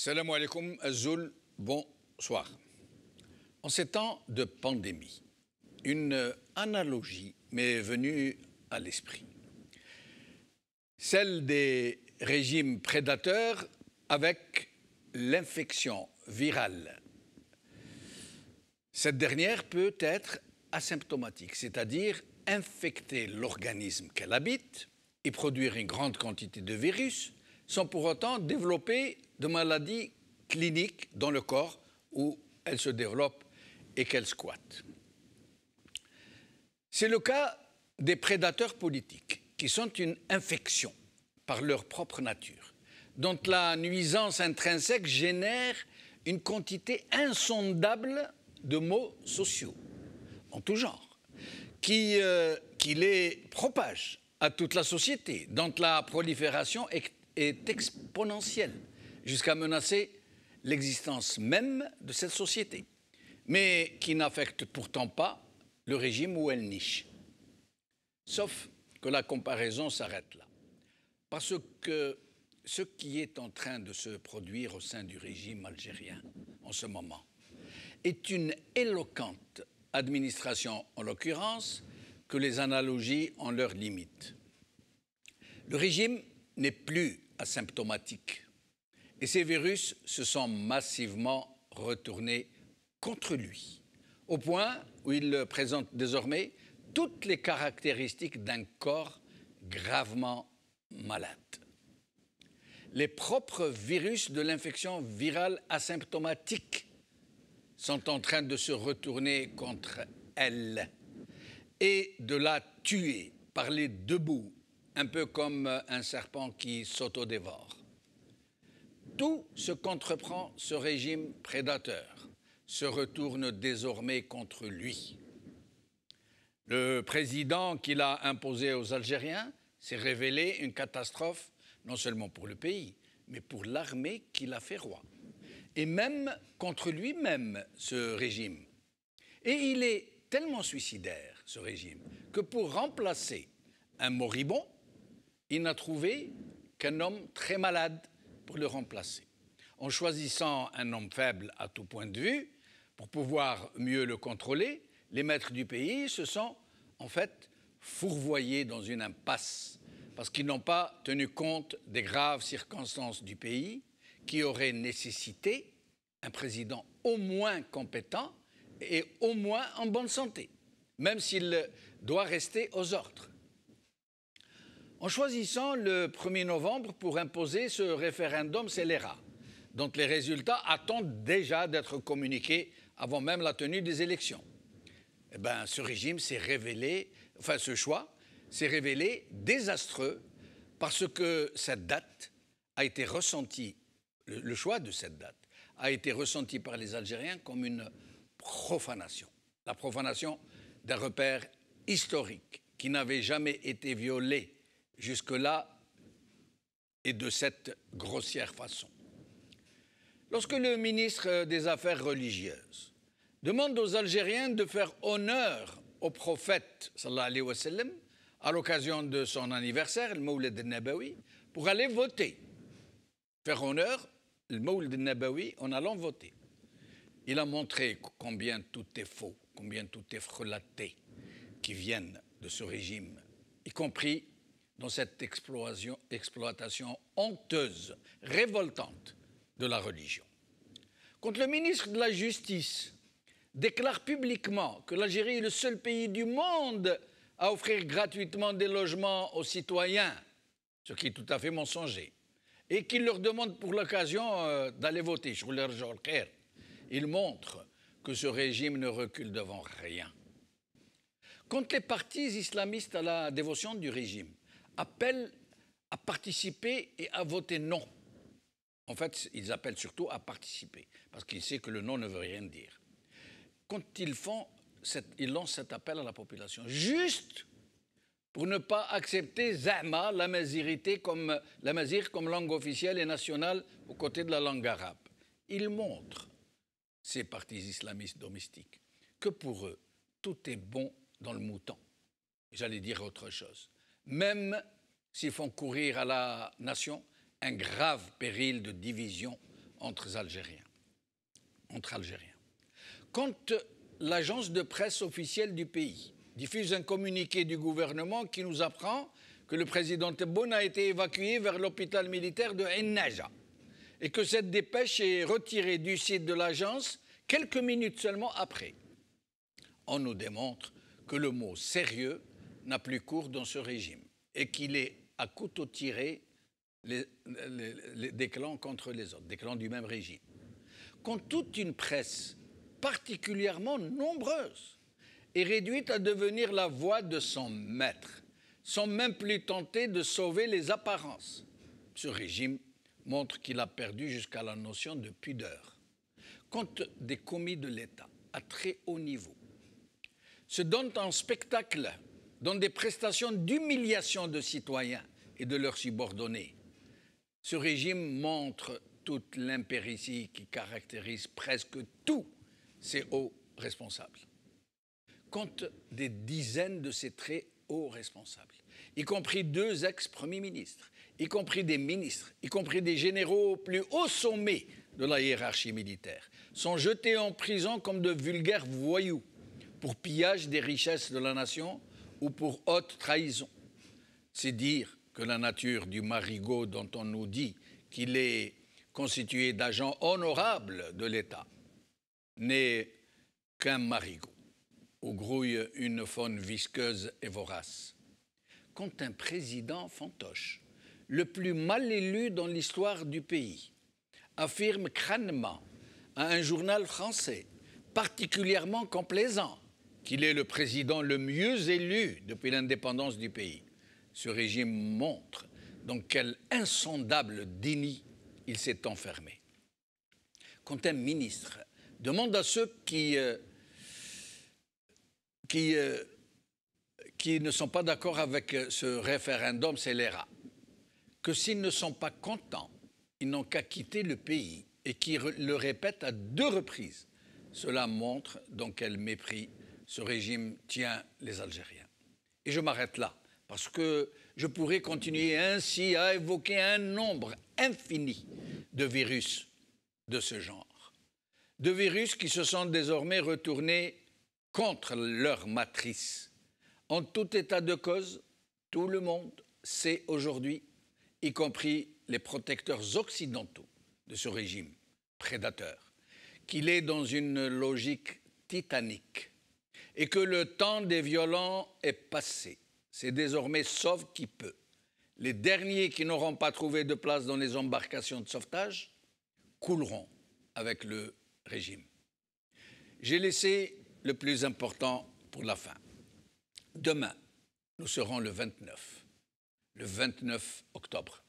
Salam alaikum, Azul, bonsoir. En ces temps de pandémie, une analogie m'est venue à l'esprit. Celle des régimes prédateurs avec l'infection virale. Cette dernière peut être asymptomatique, c'est-à-dire infecter l'organisme qu'elle habite et produire une grande quantité de virus sans pour autant développer de maladies cliniques dans le corps où elle se développe et qu'elle squatte. C'est le cas des prédateurs politiques, qui sont une infection par leur propre nature, dont la nuisance intrinsèque génère une quantité insondable de maux sociaux, en tout genre, qui les propagent à toute la société, dont la prolifération est exponentielle, jusqu'à menacer l'existence même de cette société, mais qui n'affecte pourtant pas le régime où elle niche. Sauf que la comparaison s'arrête là. Parce que ce qui est en train de se produire au sein du régime algérien en ce moment est une éloquente administration, en l'occurrence, que les analogies ont leurs limites. Le régime n'est plus asymptomatique et ces virus se sont massivement retournés contre lui, au point où il présente désormais toutes les caractéristiques d'un corps gravement malade. Les propres virus de l'infection virale asymptomatique sont en train de se retourner contre elle et de la tuer par les deux bouts, un peu comme un serpent qui s'autodévore. Tout ce qu'entreprend ce régime prédateur se retourne désormais contre lui. Le président qu'il a imposé aux Algériens s'est révélé une catastrophe, non seulement pour le pays, mais pour l'armée qu'il a fait roi. Et même contre lui-même, ce régime. Et il est tellement suicidaire, ce régime, que pour remplacer un moribond, il n'a trouvé qu'un homme très malade pour le remplacer. En choisissant un homme faible à tout point de vue, pour pouvoir mieux le contrôler, les maîtres du pays se sont en fait fourvoyés dans une impasse parce qu'ils n'ont pas tenu compte des graves circonstances du pays qui auraient nécessité un président au moins compétent et au moins en bonne santé, même s'il doit rester aux ordres. En choisissant le 1er novembre pour imposer ce référendum scélérat, dont les résultats attendent déjà d'être communiqués avant même la tenue des élections. Eh bien, ce régime s'est révélé, enfin ce choix s'est révélé désastreux parce que cette date a été ressentie, le choix de cette date a été ressenti par les Algériens comme une profanation. La profanation d'un repère historique qui n'avait jamais été violé jusque-là et de cette grossière façon. Lorsque le ministre des Affaires religieuses demande aux Algériens de faire honneur au prophète sallallahu alayhi wa sallam à l'occasion de son anniversaire, le Mawlid al-Nabawi, pour aller voter. Faire honneur le Mawlid al-Nabawi en allant voter. Il a montré combien tout est faux, combien tout est frelaté qui viennent de ce régime, y compris dans cette exploitation honteuse, révoltante de la religion. Quand le ministre de la Justice déclare publiquement que l'Algérie est le seul pays du monde à offrir gratuitement des logements aux citoyens, ce qui est tout à fait mensonger, et qu'il leur demande pour l'occasion d'aller voter, il montre que ce régime ne recule devant rien. Quand les partis islamistes à la dévotion du régime appellent à participer et à voter non, en fait, ils appellent surtout à participer, parce qu'ils savent que le non ne veut rien dire. Quand ils lancent cet appel à la population, juste pour ne pas accepter Zahma, la mazirité comme langue officielle et nationale aux côtés de la langue arabe. Ils montrent, ces partis islamistes domestiques, que pour eux, tout est bon dans le mouton. J'allais dire autre chose. Même s'ils font courir à la nation un grave péril de division entre Algériens. Quand l'agence de presse officielle du pays diffuse un communiqué du gouvernement qui nous apprend que le président Tebboune a été évacué vers l'hôpital militaire de Ennaja et que cette dépêche est retirée du site de l'agence quelques minutes seulement après, on nous démontre que le mot « sérieux » n'a plus cours dans ce régime et qu'il est à couteau tiré des clans contre les autres, des clans du même régime. Quand toute une presse particulièrement nombreuse est réduite à devenir la voix de son maître, sans même plus tenter de sauver les apparences, ce régime montre qu'il a perdu jusqu'à la notion de pudeur. Quand des commis de l'État à très haut niveau se donnent en spectacle dans des prestations d'humiliation de citoyens et de leurs subordonnés, ce régime montre toute l'impéritie qui caractérise presque tous ces hauts responsables. Quand des dizaines de ces très hauts responsables, y compris 2 ex-premiers ministres, y compris des ministres, y compris des généraux au plus haut sommet de la hiérarchie militaire, sont jetés en prison comme de vulgaires voyous pour pillage des richesses de la nation ou pour haute trahison. C'est dire que la nature du marigot dont on nous dit qu'il est constitué d'agents honorables de l'État n'est qu'un marigot où grouille une faune visqueuse et vorace. Quand un président fantoche, le plus mal élu dans l'histoire du pays, affirme crânement à un journal français particulièrement complaisant qu'il est le président le mieux élu depuis l'indépendance du pays, ce régime montre dans quel insondable déni il s'est enfermé. Quand un ministre demande à ceux qui ne sont pas d'accord avec ce référendum scélérat, que s'ils ne sont pas contents, ils n'ont qu'à quitter le pays et qui le répète à 2 reprises, cela montre dans quel mépris ce régime tient les Algériens. Et je m'arrête là, parce que je pourrais continuer ainsi à évoquer un nombre infini de virus de ce genre. De virus qui se sont désormais retournés contre leur matrice. En tout état de cause, tout le monde sait aujourd'hui, y compris les protecteurs occidentaux de ce régime prédateur, qu'il est dans une logique titanique et que le temps des violents est passé. C'est désormais sauve qui peut. Les derniers qui n'auront pas trouvé de place dans les embarcations de sauvetage couleront avec le régime. J'ai laissé le plus important pour la fin. Demain, nous serons le 29 octobre,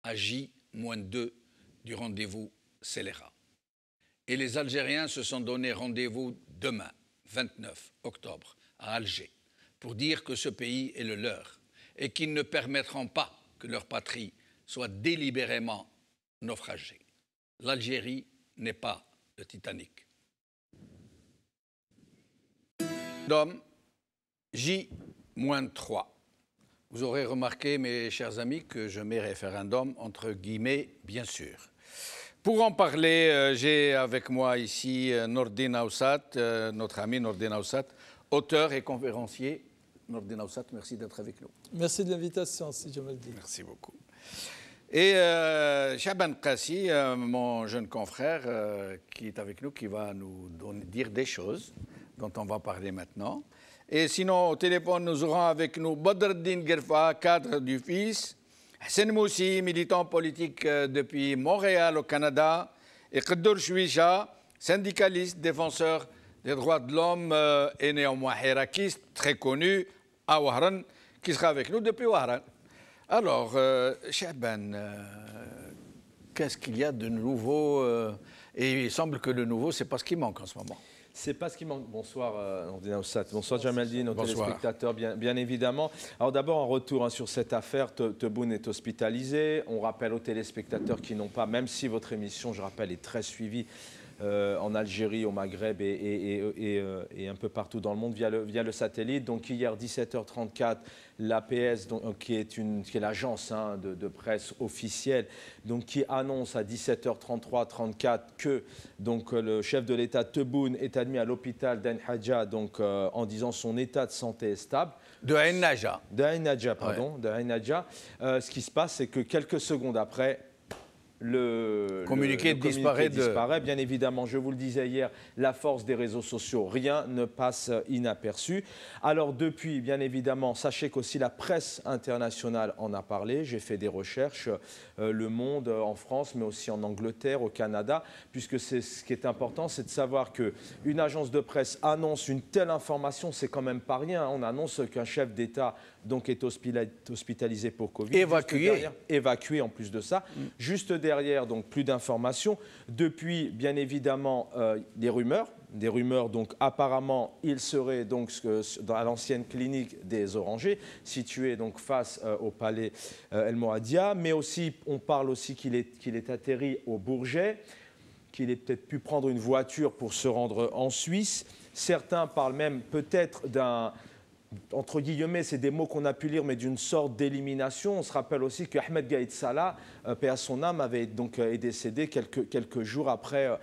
à J-2 du rendez-vous scélérat. Et les Algériens se sont donné rendez-vous demain, 29 octobre, à Alger, pour dire que ce pays est le leur et qu'ils ne permettront pas que leur patrie soit délibérément naufragée. L'Algérie n'est pas le Titanic. D'homme, J-3. Vous aurez remarqué, mes chers amis, que je mets référendum entre guillemets, bien sûr. Pour en parler, j'ai avec moi ici Nordine Aoussat, notre ami Nordine Aoussat, auteur et conférencier. Nordine Aoussat, merci d'être avec nous. Merci de l'invitation, si je me le dis. Merci beaucoup. Et Chaban Kassi, mon jeune confrère, qui est avec nous, qui va nous dire des choses dont on va parler maintenant. Et sinon, au téléphone, nous aurons avec nous Badreddine Gerfa, cadre du FIS, Hassan Moussi, militant politique depuis Montréal au Canada, et Khaddour Chouicha, syndicaliste, défenseur des droits de l'homme et néanmoins hirakiste, très connu, à Wahran, qui sera avec nous depuis Wahran. Alors, Chaban, qu'est-ce qu'il y a de nouveau et il semble que le nouveau, c'est pas ce qui manque en ce moment. C'est pas ce qui manque. Bonsoir Nordine Aoussat, bonsoir Jamaldine, nos téléspectateurs bien évidemment. Alors d'abord en retour sur cette affaire, Tebboune est hospitalisé. On rappelle aux téléspectateurs qui n'ont pas, même si votre émission, je rappelle, est très suivie, en Algérie, au Maghreb et un peu partout dans le monde via le satellite. Donc hier, 17h34, l'APS, qui est l'agence de presse officielle, donc, qui annonce à 17h33-34 que donc, le chef de l'État Tebboune est admis à l'hôpital d'Ain Hadja, donc, en disant son état de santé est stable. De Ain Hadja. De Ain Hadja, pardon. Ouais. De Ain Hadja. Ce qui se passe, c'est que quelques secondes après, le communiqué disparaît. Bien évidemment, je vous le disais hier, la force des réseaux sociaux, rien ne passe inaperçu. Alors depuis, bien évidemment, sachez qu'aussi la presse internationale en a parlé. J'ai fait des recherches, Le Monde en France, mais aussi en Angleterre, au Canada, puisque ce qui est important, c'est de savoir qu'une agence de presse annonce une telle information, c'est quand même pas rien. On annonce qu'un chef d'État donc est hospitalisé pour Covid. Évacué en plus de ça. Juste derrière, donc plus d'informations. Depuis, bien évidemment, des rumeurs. Donc apparemment, il serait donc dans l'ancienne clinique des Orangers, située donc face au palais El Moadia. Mais aussi, on parle aussi qu'il est atterri au Bourget, qu'il ait peut-être pu prendre une voiture pour se rendre en Suisse. Certains parlent même peut-être d'un... Entre guillemets, c'est des mots qu'on a pu lire, mais d'une sorte d'élimination. On se rappelle aussi que Ahmed Gaïd Salah, paix à son âme, est décédé quelques jours après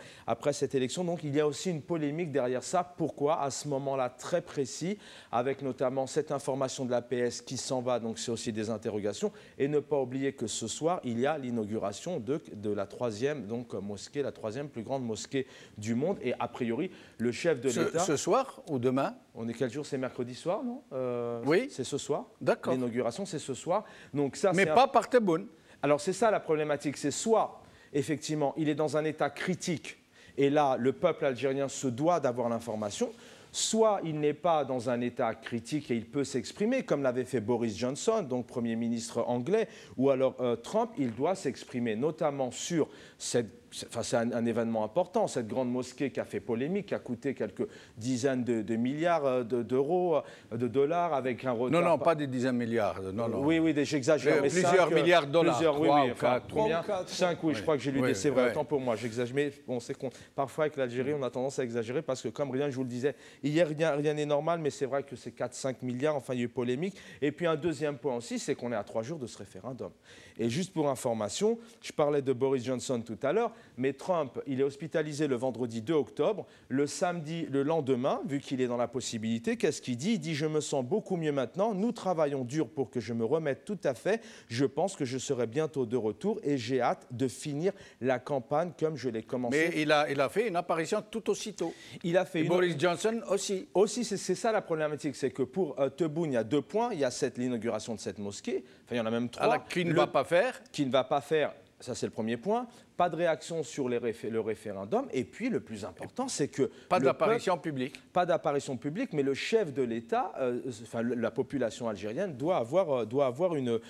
cette élection. Donc il y a aussi une polémique derrière ça. Pourquoi, à ce moment-là très précis, avec notamment cette information de l'APS qui s'en va, donc c'est aussi des interrogations. Et ne pas oublier que ce soir, il y a l'inauguration de la troisième mosquée, la troisième plus grande mosquée du monde. Et a priori, le chef de l'État... Ce soir ou demain ? On est quel jour? C'est mercredi soir, non? Oui. C'est ce soir. D'accord. L'inauguration, c'est ce soir. Donc ça, mais pas par Tebboune. Alors c'est ça la problématique. C'est soit, effectivement, il est dans un état critique, et là, le peuple algérien se doit d'avoir l'information, soit il n'est pas dans un état critique et il peut s'exprimer, comme l'avait fait Boris Johnson, donc Premier ministre anglais, ou alors Trump, il doit s'exprimer, notamment sur cette... Enfin, c'est un événement important, cette grande mosquée qui a fait polémique, qui a coûté quelques dizaines de milliards d'euros, de dollars, avec un retard... Non, pas des dizaines de milliards. Non. Oui, j'exagère. Plusieurs milliards de dollars. Plusieurs, 3 oui. Enfin, combien 5, oui, je crois que j'ai lu des... C'est vrai, autant pour moi, j'exagère. Mais on sait qu'on... Parfois, avec l'Algérie, on a tendance à exagérer parce que, comme rien, je vous le disais, hier, rien n'est normal, mais c'est vrai que c'est 4-5 milliards, enfin, il y a eu polémique. Et puis, un deuxième point aussi, c'est qu'on est à 3 jours de ce référendum. Et juste pour information, je parlais de Boris Johnson tout à l'heure, mais Trump, il est hospitalisé le vendredi 2 octobre. Le samedi, le lendemain, vu qu'il est dans la possibilité, qu'est-ce qu'il dit? Il dit « Je me sens beaucoup mieux maintenant. Nous travaillons dur pour que je me remette tout à fait. Je pense que je serai bientôt de retour et j'ai hâte de finir la campagne comme je l'ai commencé. » Mais il a fait une apparition tout aussitôt. Il a fait Boris Johnson aussi. Aussi, c'est ça la problématique, c'est que pour Tebboune, il y a 2 points. Il y a l'inauguration de cette mosquée. Enfin, il y en a même 3. Alors, qui ne va pas faire. Qui ne va pas faire. Ça, c'est le premier point. Pas de réaction sur le référendum. Et puis, le plus important, c'est que... Pas d'apparition publique. Pas d'apparition publique, mais le chef de l'État, la population algérienne, doit avoir une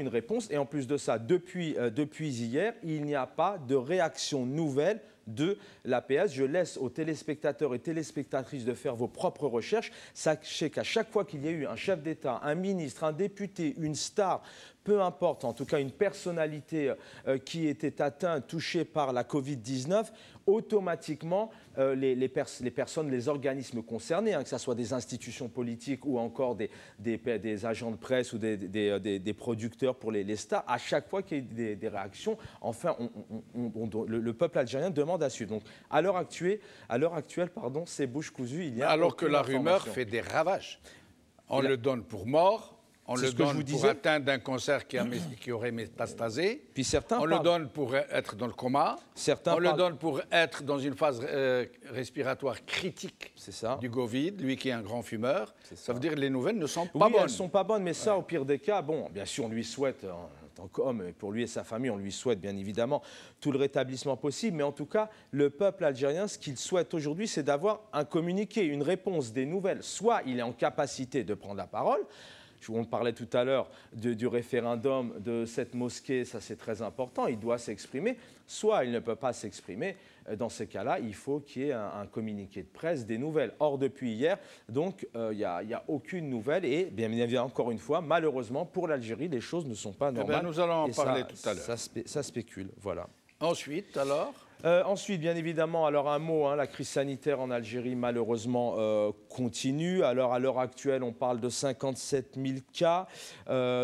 réponse. Et en plus de ça, depuis hier, il n'y a pas de réaction nouvelle de l'APS. Je laisse aux téléspectateurs et téléspectatrices de faire vos propres recherches. Sachez qu'à chaque fois qu'il y a eu un chef d'État, un ministre, un député, une star, peu importe, en tout cas une personnalité qui était atteinte, touchée par la Covid-19, automatiquement, les personnes, les organismes concernés, que ce soit des institutions politiques ou encore des agents de presse ou des producteurs pour les stars, à chaque fois qu'il y a des réactions, enfin, le peuple algérien demande à suivre. Donc, à l'heure actuelle, c'est bouche cousue. Il y a alors que la rumeur fait des ravages. On le donne pour mort. On le donne pour atteindre d'un cancer qui aurait métastasé. Puis certains le donne pour être dans le coma. Le donne pour être dans une phase respiratoire critique du Covid, lui qui est un grand fumeur. Ça veut dire que les nouvelles ne sont pas bonnes. Oui, elles ne sont pas bonnes, mais ça, au pire des cas, bon, bien sûr, on lui souhaite... En tant qu'homme, pour lui et sa famille, on lui souhaite bien évidemment tout le rétablissement possible. Mais en tout cas, le peuple algérien, ce qu'il souhaite aujourd'hui, c'est d'avoir un communiqué, une réponse, des nouvelles. Soit il est en capacité de prendre la parole. On parlait tout à l'heure du référendum de cette mosquée, ça c'est très important, il doit s'exprimer. Soit il ne peut pas s'exprimer. Dans ces cas-là, il faut qu'il y ait un communiqué de presse, des nouvelles. Or, depuis hier, donc, il n'y a aucune nouvelle. Et bien évidemment, encore une fois, malheureusement, pour l'Algérie, les choses ne sont pas normales. Nous allons en parler tout à l'heure. Ça spécule, voilà. Ensuite, alors Ensuite, bien évidemment, alors un mot, la crise sanitaire en Algérie, malheureusement, continue. Alors, à l'heure actuelle, on parle de 57 000 cas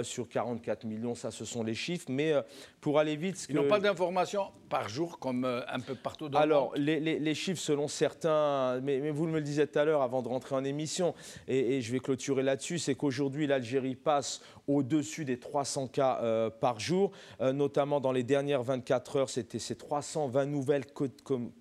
sur 44 millions, ça, ce sont les chiffres. Mais pour aller vite... Ils n'ont pas d'informations par jour, comme un peu partout dans le monde. Alors, les chiffres, selon certains, mais vous me le disiez tout à l'heure, avant de rentrer en émission, et je vais clôturer là-dessus, c'est qu'aujourd'hui, l'Algérie passe au-dessus des 300 cas par jour, notamment dans les dernières 24 heures, c'était ces 320 nouvelles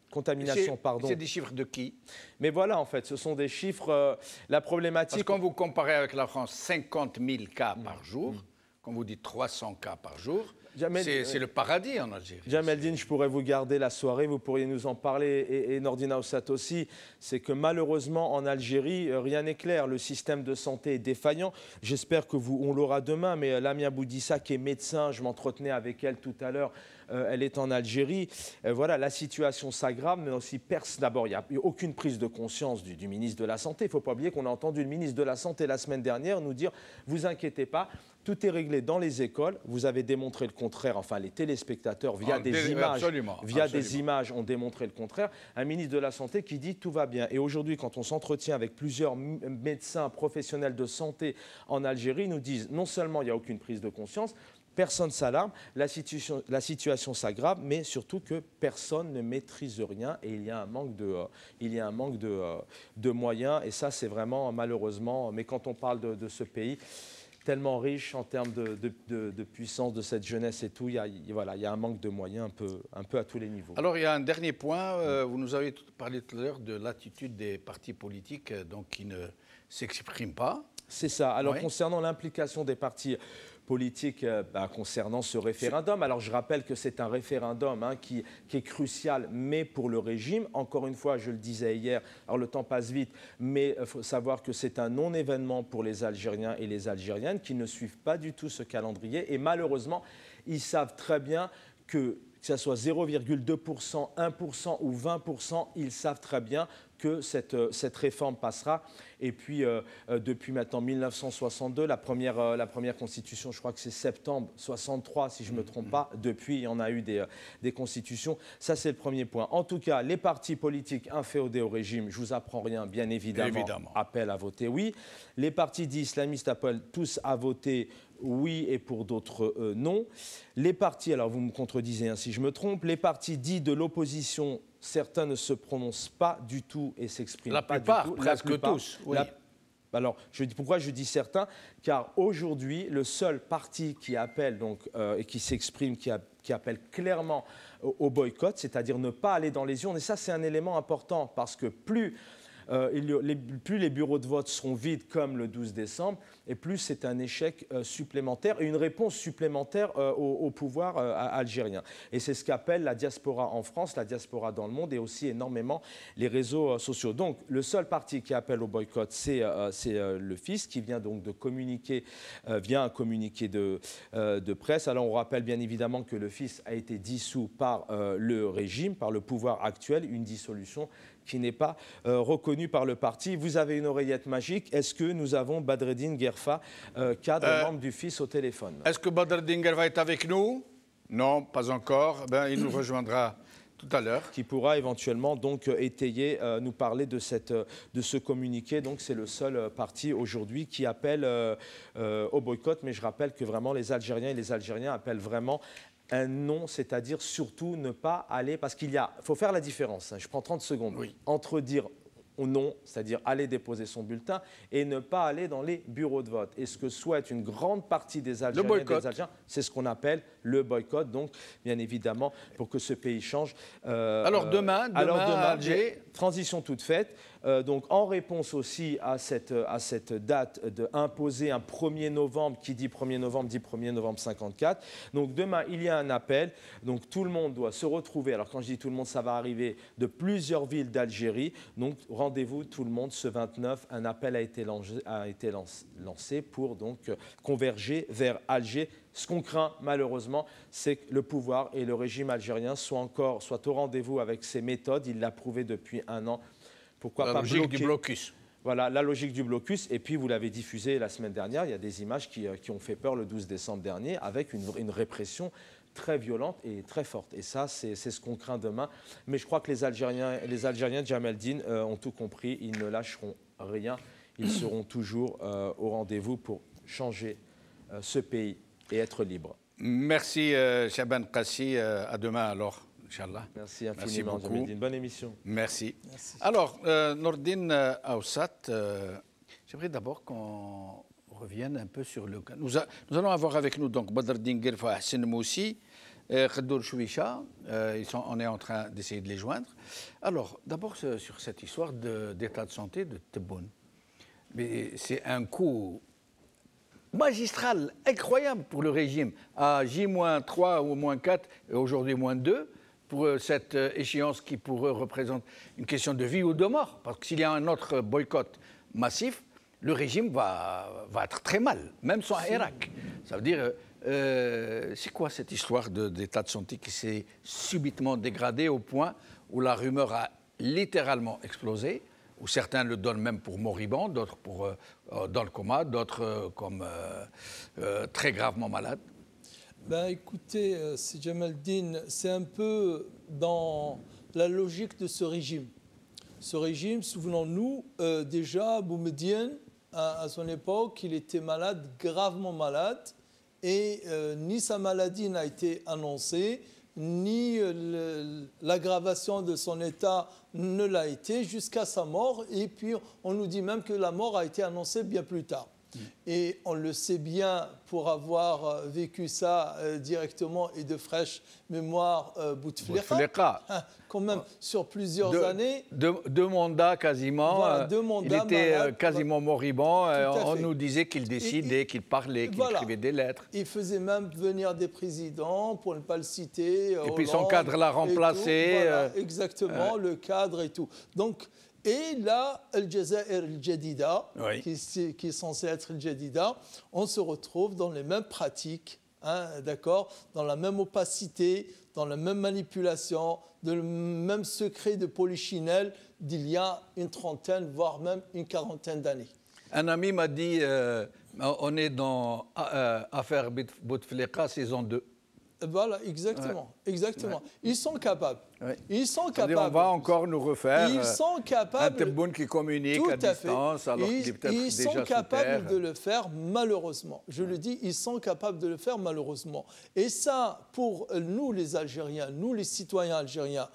contaminations. C'est des chiffres de qui? Mais voilà, en fait, ce sont des chiffres, la problématique... Parce que quand vous comparez avec la France, 50 000 cas par jour, quand vous dites 300 cas par jour, c'est le paradis en Algérie. Jameldine, je pourrais vous garder la soirée, vous pourriez nous en parler, et Nordina Oussat aussi. C'est que malheureusement, en Algérie, rien n'est clair. Le système de santé est défaillant. J'espère on l'aura demain, mais Lamia Boudissa, qui est médecin, je m'entretenais avec elle tout à l'heure, elle est en Algérie. Voilà, la situation s'aggrave, mais aussi d'abord, il n'y a aucune prise de conscience du ministre de la Santé. Il ne faut pas oublier qu'on a entendu le ministre de la Santé la semaine dernière nous dire « Vous inquiétez pas, tout est réglé dans les écoles. Vous avez démontré le contraire. » Enfin, les téléspectateurs, via des images, ont démontré le contraire. Un ministre de la Santé qui dit « Tout va bien ». Et aujourd'hui, quand on s'entretient avec plusieurs médecins professionnels de santé en Algérie, ils nous disent non seulement il n'y a aucune prise de conscience, personne ne s'alarme, la situation s'aggrave, mais surtout que personne ne maîtrise rien et il y a un manque de moyens. Et ça, c'est vraiment malheureusement, mais quand on parle de ce pays tellement riche en termes de puissance de cette jeunesse et tout, il y a un manque de moyens un peu à tous les niveaux. Alors, il y a un dernier point. Vous nous avez parlé tout à l'heure de l'attitude des partis politiques donc, qui ne s'expriment pas. C'est ça. Alors, concernant l'implication des partis politique concernant ce référendum. Alors je rappelle que c'est un référendum qui est crucial, mais pour le régime. Encore une fois, je le disais hier, alors le temps passe vite, mais il faut savoir que c'est un non-événement pour les Algériens et les Algériennes qui ne suivent pas du tout ce calendrier. Et malheureusement, ils savent très bien que ce soit 0,2%, 1% ou 20%, ils savent très bien que cette réforme passera. Et puis, depuis maintenant 1962, la première constitution, je crois que c'est septembre 63, si je ne me trompe pas. Depuis, il y en a eu des constitutions. Ça, c'est le premier point. En tout cas, les partis politiques inféodés au régime, je ne vous apprends rien, bien évidemment, appellent à voter oui. Les partis dits islamistes appellent tous à voter oui et pour d'autres non. Les partis, alors vous me contredisez si je me trompe, les partis dits de l'opposition, certains ne se prononcent pas du tout et s'expriment pas du tout. Presque tous, oui. Alors, pourquoi je dis certains? Car aujourd'hui, le seul parti qui appelle et qui s'exprime, qui appelle clairement au boycott, c'est-à-dire ne pas aller dans les urnes, et ça c'est un élément important parce que plus les bureaux de vote seront vides comme le 12 décembre, et plus c'est un échec supplémentaire et une réponse supplémentaire au pouvoir algérien. Et c'est ce qu'appelle la diaspora en France, la diaspora dans le monde et aussi énormément les réseaux sociaux. Donc le seul parti qui appelle au boycott, c'est le FIS qui vient donc de communiquer via un communiqué de presse. Alors on rappelle bien évidemment que le FIS a été dissous par le régime, par le pouvoir actuel, une dissolution qui n'est pas reconnu par le parti. Vous avez une oreillette magique. Est-ce que nous avons Badreddine Guerfa, cadre membre du FIS, au téléphone? Est-ce que Badreddine Guerfa est avec nous? Non, pas encore. Il nous rejoindra tout à l'heure. Qui pourra éventuellement donc étayer, nous parler de ce communiqué. Donc c'est le seul parti aujourd'hui qui appelle au boycott. Mais je rappelle que vraiment les Algériens et les Algériens appellent vraiment un non, c'est-à-dire surtout ne pas aller, parce qu'il faut faire la différence, je prends 30 secondes, entre dire non, c'est-à-dire aller déposer son bulletin, et ne pas aller dans les bureaux de vote. Et ce que souhaite une grande partie des Algériens et des Algériens, c'est ce qu'on appelle le boycott, donc bien évidemment pour que ce pays change. Alors demain Alger, transition toute faite. Donc en réponse aussi à cette date d'imposer un 1er novembre, qui dit 1er novembre dit 1er novembre 54. Donc demain, il y a un appel. Donc tout le monde doit se retrouver. Alors quand je dis tout le monde, ça va arriver de plusieurs villes d'Algérie. Donc rendez-vous tout le monde ce 29. Un appel a été lancé pour donc converger vers Alger. Ce qu'on craint malheureusement, c'est que le pouvoir et le régime algérien soient au rendez-vous avec ces méthodes. Il l'a prouvé depuis un an. Pourquoi la logique du blocus. Voilà, la logique du blocus. Et puis, vous l'avez diffusé la semaine dernière, il y a des images qui ont fait peur le 12 décembre dernier, avec une répression très violente et très forte. Et ça, c'est ce qu'on craint demain. Mais je crois que les Algériens de Jamel-Dine ont tout compris. Ils ne lâcheront rien. Ils seront toujours au rendez-vous pour changer ce pays et être libres. Merci, Chaban Qassi. À demain, alors, Inch'Allah. Merci infiniment, Jamel-Dine. Bonne émission. Merci. Alors, Nordine Aoussat, j'aimerais d'abord qu'on revienne un peu sur le cas. Nous allons avoir avec nous donc Badreddine Guelfa, Hassan Moussi, Khadour Chouicha. On est en train d'essayer de les joindre. Alors, d'abord sur cette histoire d'état de santé de Tebboune. Mais c'est un coup magistral, incroyable pour le régime. À J-3 ou -4, et aujourd'hui -2, pour cette échéance qui pour eux représente une question de vie ou de mort. Parce que s'il y a un autre boycott massif, le régime va être très mal, même sans Irak. Ça veut dire, c'est quoi cette histoire d'état de santé qui s'est subitement dégradé au point où la rumeur a littéralement explosé, où certains le donnent même pour moribond, d'autres pour dans le coma, d'autres comme très gravement malades? Ben, écoutez, c'est Jamel-Dine, c'est un peu dans la logique de ce régime. Ce régime, souvenons-nous, déjà, Boumediene, à son époque, il était malade, gravement malade, et ni sa maladie n'a été annoncée, ni l'aggravation de son état ne l'a été jusqu'à sa mort. Et puis, on nous dit même que la mort a été annoncée bien plus tard. Et on le sait bien pour avoir vécu ça directement et de fraîche mémoire, Bouteflika, quand même sur plusieurs années. Deux mandats quasiment. Voilà, 2 mandats. Il était malade, quasiment moribond. On nous disait qu'il décidait, qu'il parlait, qu'il écrivait des lettres. Il faisait même venir des présidents, pour ne pas le citer. Et puis son cadre l'a remplacé. Voilà, exactement, le cadre et tout. Donc, et là, Al-Jazair al-Jadida, oui, qui est censé être Al-Jadida, on se retrouve dans les mêmes pratiques, hein, d'accord, dans la même opacité, dans la même manipulation, dans le même secret de polichinelle d'il y a une trentaine, voire même une quarantaine d'années. Un ami m'a dit, on est dans Affaire Bouteflika saison 2. Voilà, exactement, exactement. Ouais. Ils sont capables. Ouais. Ils sont capables. On va encore nous refaire. Ils sont capables. Un Tebboune qui communique à distance, alors qu'il est peut-être déjà sont capables de le faire, malheureusement. Je le dis, ils sont capables de le faire, malheureusement. Et ça, pour nous, les Algériens, nous, les citoyens algériens,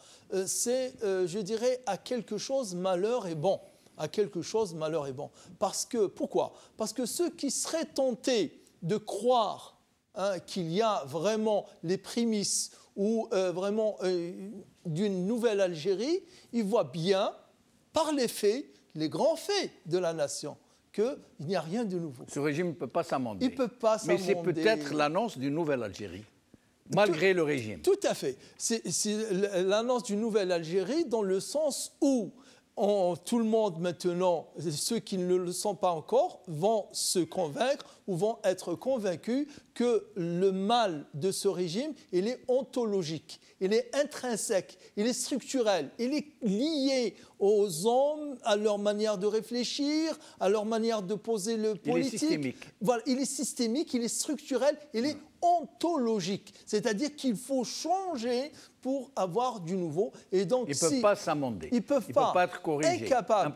c'est, je dirais, à quelque chose, malheur est bon. À quelque chose, malheur est bon. Parce que, pourquoi? Parce que ceux qui seraient tentés de croire qu'il y a vraiment les prémices ou vraiment d'une nouvelle Algérie, ils voient bien, par les faits, les grands faits de la nation, qu'il n'y a rien de nouveau. Ce régime ne peut pas s'amender. Il ne peut pas s'amender. Mais c'est peut-être l'annonce d'une nouvelle Algérie, malgré le régime. Tout à fait. C'est l'annonce d'une nouvelle Algérie dans le sens où tout le monde maintenant, ceux qui ne le sont pas encore, vont se convaincre ou vont être convaincus que le mal de ce régime, il est ontologique, il est intrinsèque, il est structurel, il est lié aux hommes, à leur manière de réfléchir, à leur manière de poser le politique. Il est systémique. Voilà, il est systémique, il est structurel, il est ontologique. C'est-à-dire qu'il faut changer pour avoir du nouveau. Et donc, ils ne peuvent pas s'amender. Ils ne peuvent pas être corrigés. Incapables.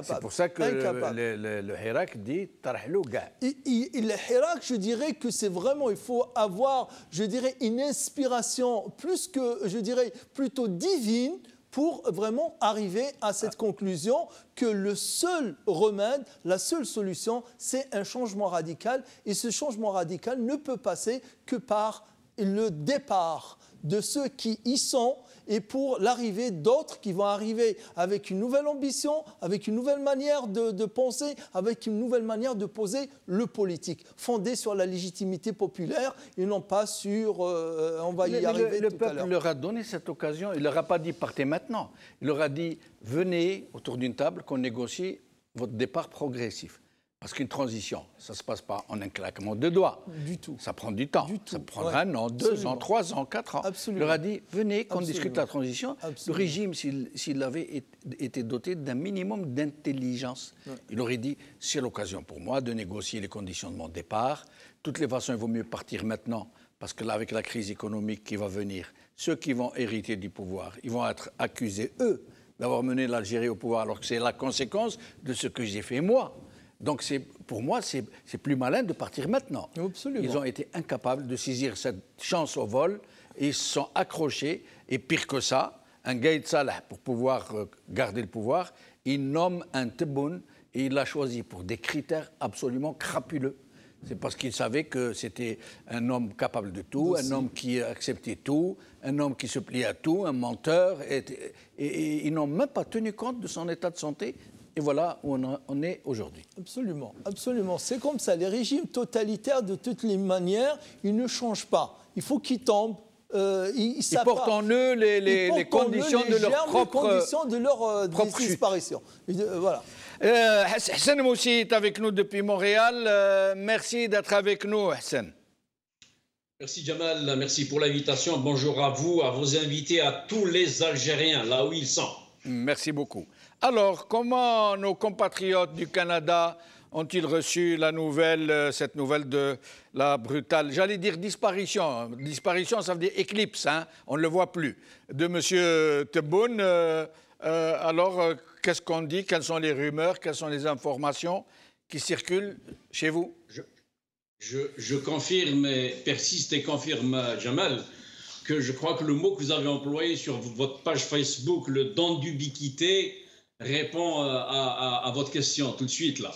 C'est pour ça que le Hirak dit « Tarhlou ga ». Le Hirak, je dirais que c'est vraiment, il faut avoir, je dirais, une inspiration plus que, je dirais, plutôt divine pour vraiment arriver à cette conclusion que le seul remède, la seule solution, c'est un changement radical. Et ce changement radical ne peut passer que par le départ de ceux qui y sont et pour l'arrivée d'autres qui vont arriver avec une nouvelle ambition, avec une nouvelle manière de penser, avec une nouvelle manière de poser le politique, fondée sur la légitimité populaire et non pas sur on va y arriver le tout à l'heure. Le peuple leur a donné cette occasion, il ne leur a pas dit partez maintenant, il leur a dit venez autour d'une table qu'on négocie votre départ progressif. Parce qu'une transition, ça ne se passe pas en un claquement de doigts. Du tout. Ça prend du temps. Ça prendra un an, 2 ans, 3 ans, 4 ans. Absolument. Il leur a dit, venez qu'on discute la transition. Absolument. Le régime, s'il avait été doté d'un minimum d'intelligence, il aurait dit, c'est l'occasion pour moi de négocier les conditions de mon départ. De toutes les façons, il vaut mieux partir maintenant parce que là, avec la crise économique qui va venir, ceux qui vont hériter du pouvoir, ils vont être accusés, eux, d'avoir mené l'Algérie au pouvoir, alors que c'est la conséquence de ce que j'ai fait moi. Donc pour moi, c'est plus malin de partir maintenant. Absolument. Ils ont été incapables de saisir cette chance au vol, et ils se sont accrochés, et pire que ça, un Gaïd Salah, pour pouvoir garder le pouvoir, il nomme un Tebboune, et il l'a choisi pour des critères absolument crapuleux. C'est parce qu'il savait que c'était un homme capable de tout, un homme qui acceptait tout, un homme qui se pliait à tout, un menteur. Et ils n'ont même pas tenu compte de son état de santé. Et voilà où on est aujourd'hui. Absolument, absolument. C'est comme ça. Les régimes totalitaires, de toutes les manières, ils ne changent pas. Il faut qu'ils tombent. Ils portent en eux les conditions de leur propre disparition. Voilà. Hassan Moussi est avec nous depuis Montréal. Merci d'être avec nous, Hassan. Merci Jamal, merci pour l'invitation. Bonjour à vous, à vos invités, à tous les Algériens, là où ils sont. Merci beaucoup. Alors, comment nos compatriotes du Canada ont-ils reçu la nouvelle, cette nouvelle de la brutale, j'allais dire disparition. Disparition, ça veut dire éclipse, hein, on ne le voit plus, de M. Tebboune. Alors, qu'est-ce qu'on dit? Quelles sont les rumeurs? Quelles sont les informations qui circulent chez vous? Je confirme, persiste et confirme, Jamal, que je crois que le mot que vous avez employé sur votre page Facebook, le don d'ubiquité, répond à votre question tout de suite là.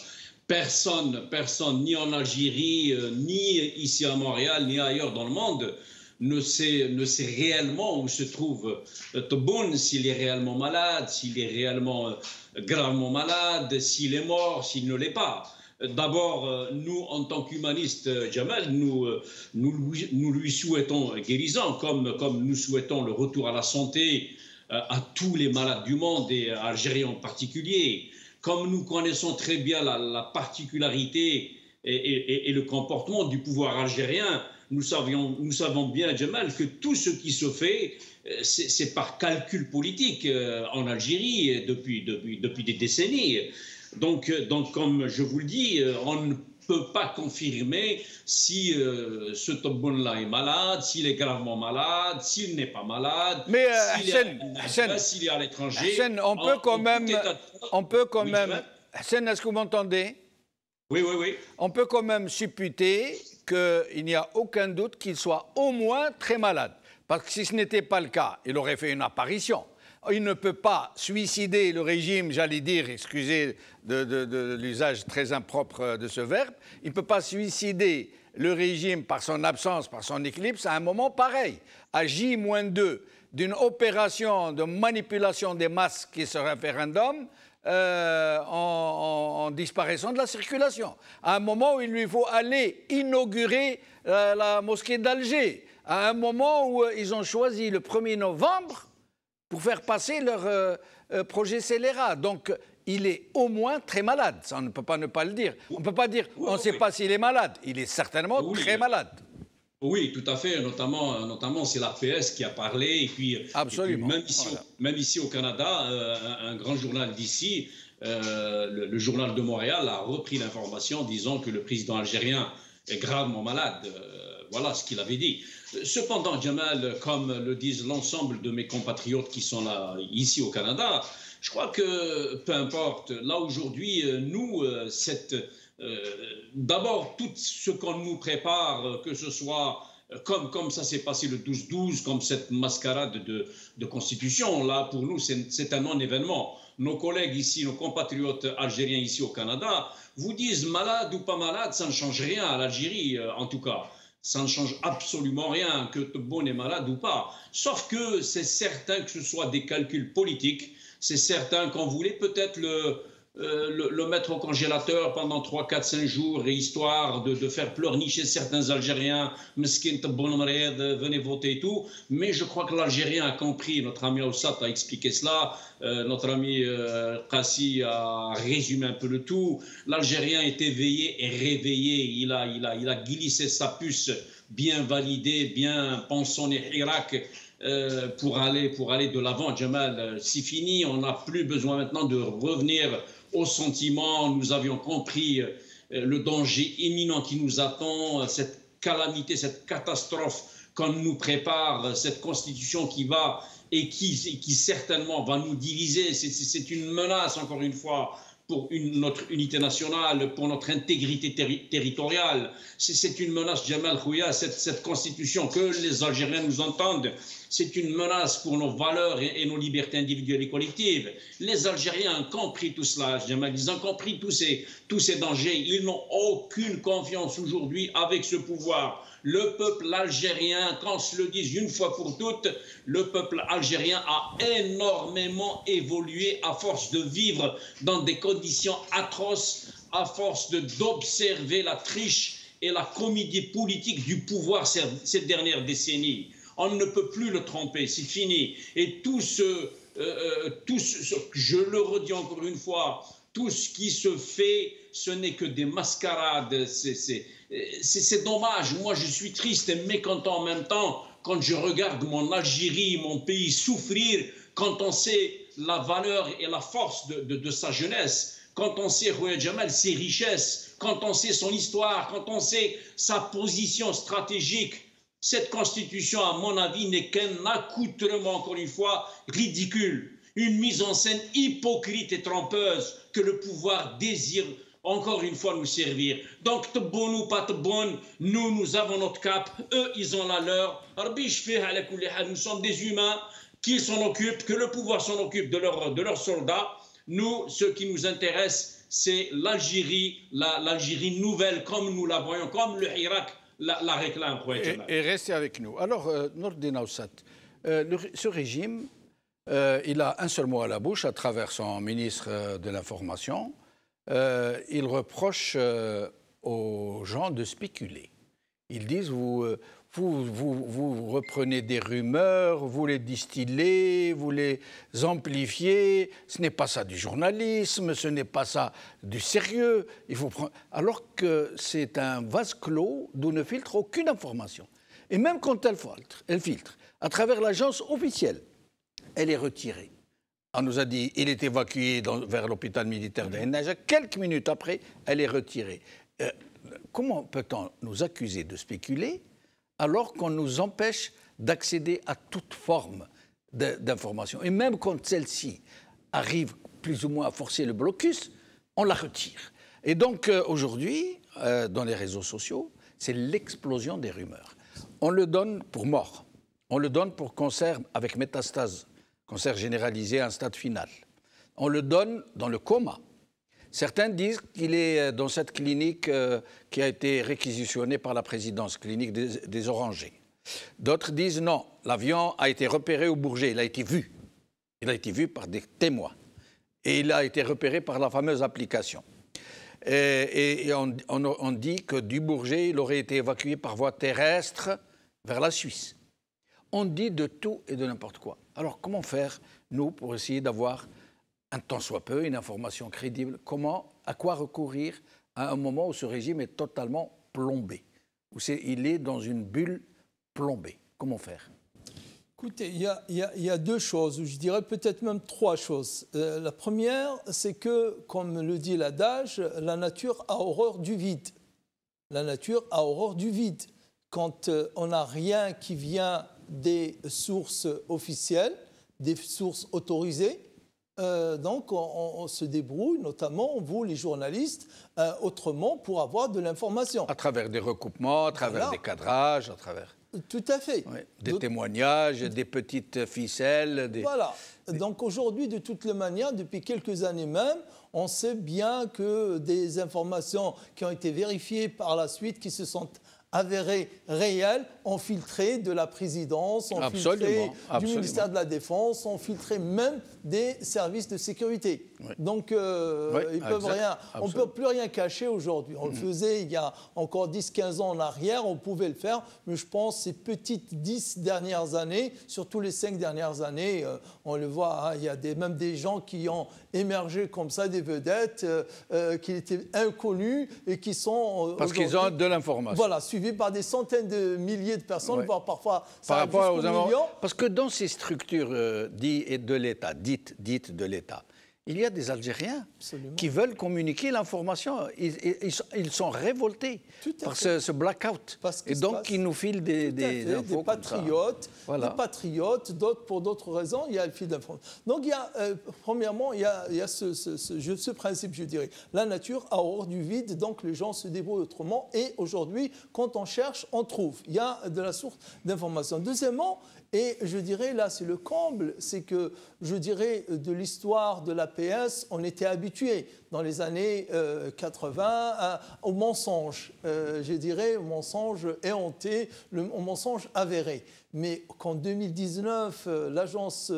Personne, ni en Algérie, ni ici à Montréal, ni ailleurs dans le monde, ne sait réellement où se trouve Tebboune, s'il est réellement malade, s'il est réellement gravement malade, s'il est mort, s'il ne l'est pas. D'abord, nous, en tant qu'humanistes, Jamal, nous lui souhaitons guérison, comme nous souhaitons le retour à la santé à tous les malades du monde, et algériens en particulier. Comme nous connaissons très bien la particularité et le comportement du pouvoir algérien, nous savons bien, Jamal, que tout ce qui se fait, c'est par calcul politique en Algérie depuis des décennies. Donc, comme je vous le dis, on ne peut pas confirmer si ce Tebboune-là est malade, s'il est gravement malade, s'il n'est pas malade, s'il est à l'étranger. Hassan, on peut quand même... Hassan, est-ce que vous m'entendez? Oui. On peut quand même supputer qu'il n'y a aucun doute qu'il soit au moins très malade. Parce que si ce n'était pas le cas, il aurait fait une apparition. Il ne peut pas suicider le régime, j'allais dire, excusez de l'usage très impropre de ce verbe, il ne peut pas suicider le régime par son absence, par son éclipse, à un moment pareil, à J-2 d'une opération de manipulation des masses qui est ce référendum, en disparaissant de la circulation. À un moment où il lui faut aller inaugurer la mosquée d'Alger, à un moment où ils ont choisi le 1er novembre pour faire passer leur projet scélérat. Donc, il est au moins très malade. Ça, on ne peut pas ne pas le dire. On ne peut pas dire on ne sait pas s'il est malade. Il est certainement très malade. Oui, tout à fait. Notamment c'est l'APS qui a parlé. Et puis, absolument. Même ici au Canada, un grand journal d'ici, le journal de Montréal, a repris l'information disant que le président algérien est gravement malade. Voilà ce qu'il avait dit. Cependant, Jamal, comme le disent l'ensemble de mes compatriotes qui sont là, ici au Canada, je crois que, peu importe, là aujourd'hui, nous, d'abord, tout ce qu'on nous prépare, que ce soit comme ça s'est passé le 12-12, comme cette mascarade de constitution, là, pour nous, c'est un non-événement. Nos collègues ici, nos compatriotes algériens ici au Canada, vous disent malade ou pas malade, ça ne change rien à l'Algérie, en tout cas. Ça ne change absolument rien que Tebboune est malade ou pas. Sauf que c'est certain que ce soit des calculs politiques. C'est certain qu'on voulait peut-être le mettre au congélateur pendant 3, 4, 5 jours, histoire de faire pleurnicher certains Algériens. Meskin Tebboune Mred, venez voter et tout. Mais je crois que l'Algérien a compris. Notre ami Oussat a expliqué cela. Notre ami Qassi a résumé un peu le tout. L'Algérien est éveillé et réveillé. Il a glissé sa puce bien validée, bien pensonnée Irak. Pour aller de l'avant, Jamal, c'est fini, on n'a plus besoin maintenant de revenir aux sentiments. Nous avions compris le danger imminent qui nous attend, cette calamité, cette catastrophe qu'on nous prépare, cette constitution qui va et qui certainement va nous diviser. C'est une menace, encore une fois, pour notre unité nationale, pour notre intégrité territoriale. C'est une menace, Jamal Khouya, cette constitution, que les Algériens nous entendent, c'est une menace pour nos valeurs et nos libertés individuelles et collectives. Les Algériens ont compris tout cela, Jamal, ils ont compris tous ces dangers. Ils n'ont aucune confiance aujourd'hui avec ce pouvoir. Le peuple algérien, qu'on se le dise une fois pour toutes, le peuple algérien a énormément évolué à force de vivre dans des conditions atroces, à force d'observer la triche et la comédie politique du pouvoir ces dernières décennies. On ne peut plus le tromper, c'est fini. Et je le redis encore une fois, tout ce qui se fait, ce n'est que des mascarades. C'est dommage. Moi, je suis triste et mécontent en même temps quand je regarde mon Algérie, mon pays souffrir, quand on sait la valeur et la force de sa jeunesse, quand on sait, Khouya Jamal, ses richesses, quand on sait son histoire, quand on sait sa position stratégique. Cette constitution, à mon avis, n'est qu'un accoutrement, encore une fois, ridicule. Une mise en scène hypocrite et trompeuse que le pouvoir désire encore une fois nous servir. Donc, tebon ou pas tebon, nous avons notre cap, eux, ils ont la leur. Nous sommes des humains, qu'ils s'en occupent, que le pouvoir s'en occupe de leurs soldats. Nous, ce qui nous intéresse, c'est l'Algérie, l'Algérie nouvelle, comme nous la voyons, comme le Irak la réclame. Et restez avec nous. Alors, Nourdine Aoussat, ce régime, il a un seul mot à la bouche à travers son ministre de l'Information. Il reproche aux gens de spéculer. Ils disent, vous reprenez des rumeurs, vous les distillez, vous les amplifiez. Ce n'est pas ça du journalisme, ce n'est pas ça du sérieux. Il faut prendre... Alors que c'est un vase clos d'où ne filtre aucune information. Et même quand elle filtre, à travers l'agence officielle, elle est retirée. On nous a dit qu'il est évacué vers l'hôpital militaire de Naja. Quelques minutes après, elle est retirée. Comment peut-on nous accuser de spéculer alors qu'on nous empêche d'accéder à toute forme d'information? Et même quand celle-ci arrive plus ou moins à forcer le blocus, on la retire. Et donc aujourd'hui, dans les réseaux sociaux, c'est l'explosion des rumeurs. On le donne pour mort. On le donne pour cancer avec métastase, cancer généralisé à un stade final. On le donne dans le coma. Certains disent qu'il est dans cette clinique qui a été réquisitionnée par la présidence, clinique des Orangers. D'autres disent non, l'avion a été repéré au Bourget, il a été vu. Il a été vu par des témoins. Et il a été repéré par la fameuse application. Et on dit que du Bourget, il aurait été évacué par voie terrestre vers la Suisse. On dit de tout et de n'importe quoi. Alors comment faire, nous, pour essayer d'avoir un tant soit peu, une information crédible? À quoi recourir à un moment où ce régime est totalement plombé, où il est dans une bulle plombée? Comment faire? Écoutez, il y a deux choses, ou je dirais peut-être même trois choses. La première, c'est que, comme le dit l'adage, la nature a horreur du vide. La nature a horreur du vide. Quand on n'a rien qui vient des sources officielles, des sources autorisées, donc on se débrouille, notamment vous les journalistes, autrement pour avoir de l'information. À travers des recoupements, à travers des cadrages, à travers... Tout à fait. Oui, des témoignages, des petites ficelles. Voilà. Donc aujourd'hui, de toutes les manières, depuis quelques années même, on sait bien que des informations qui ont été vérifiées par la suite, qui se sont avérées réelles, ont filtré de la présidence, ont filtré du ministère de la Défense, ont filtré même des services de sécurité. Oui. Donc, ils peuvent rien. On ne peut plus rien cacher aujourd'hui. On le faisait il y a encore 10-15 ans en arrière, on pouvait le faire, mais je pense que ces petites 10 dernières années, surtout les 5 dernières années, on le voit, hein, il y a même des gens qui ont émergé comme ça, des vedettes qui étaient inconnues et qui sont... Parce qu'ils ont de l'information. Voilà, suivis par des centaines de milliers de personnes, voire parfois ça par rapport aux millions. Parce que dans ces structures dites de l'État, Il y a des Algériens Absolument. qui veulent communiquer l'information. Ils sont révoltés par ce blackout. Et donc, ils nous filent des infos des patriotes, voilà. Des patriotes, d'autres pour d'autres raisons, il y a le fil d'information. Donc, il y a, premièrement, il y a ce principe, je dirais. La nature a horreur du vide, donc les gens se débrouillent autrement. Et aujourd'hui, quand on cherche, on trouve. Il y a de la source d'information. Deuxièmement, et je dirais, là, c'est le comble, c'est que, je dirais, de l'histoire de l'APS, on était habitué dans les années 80 au mensonge, je dirais, au mensonge éhonté, au mensonge avéré. Mais qu'en 2019, l'agence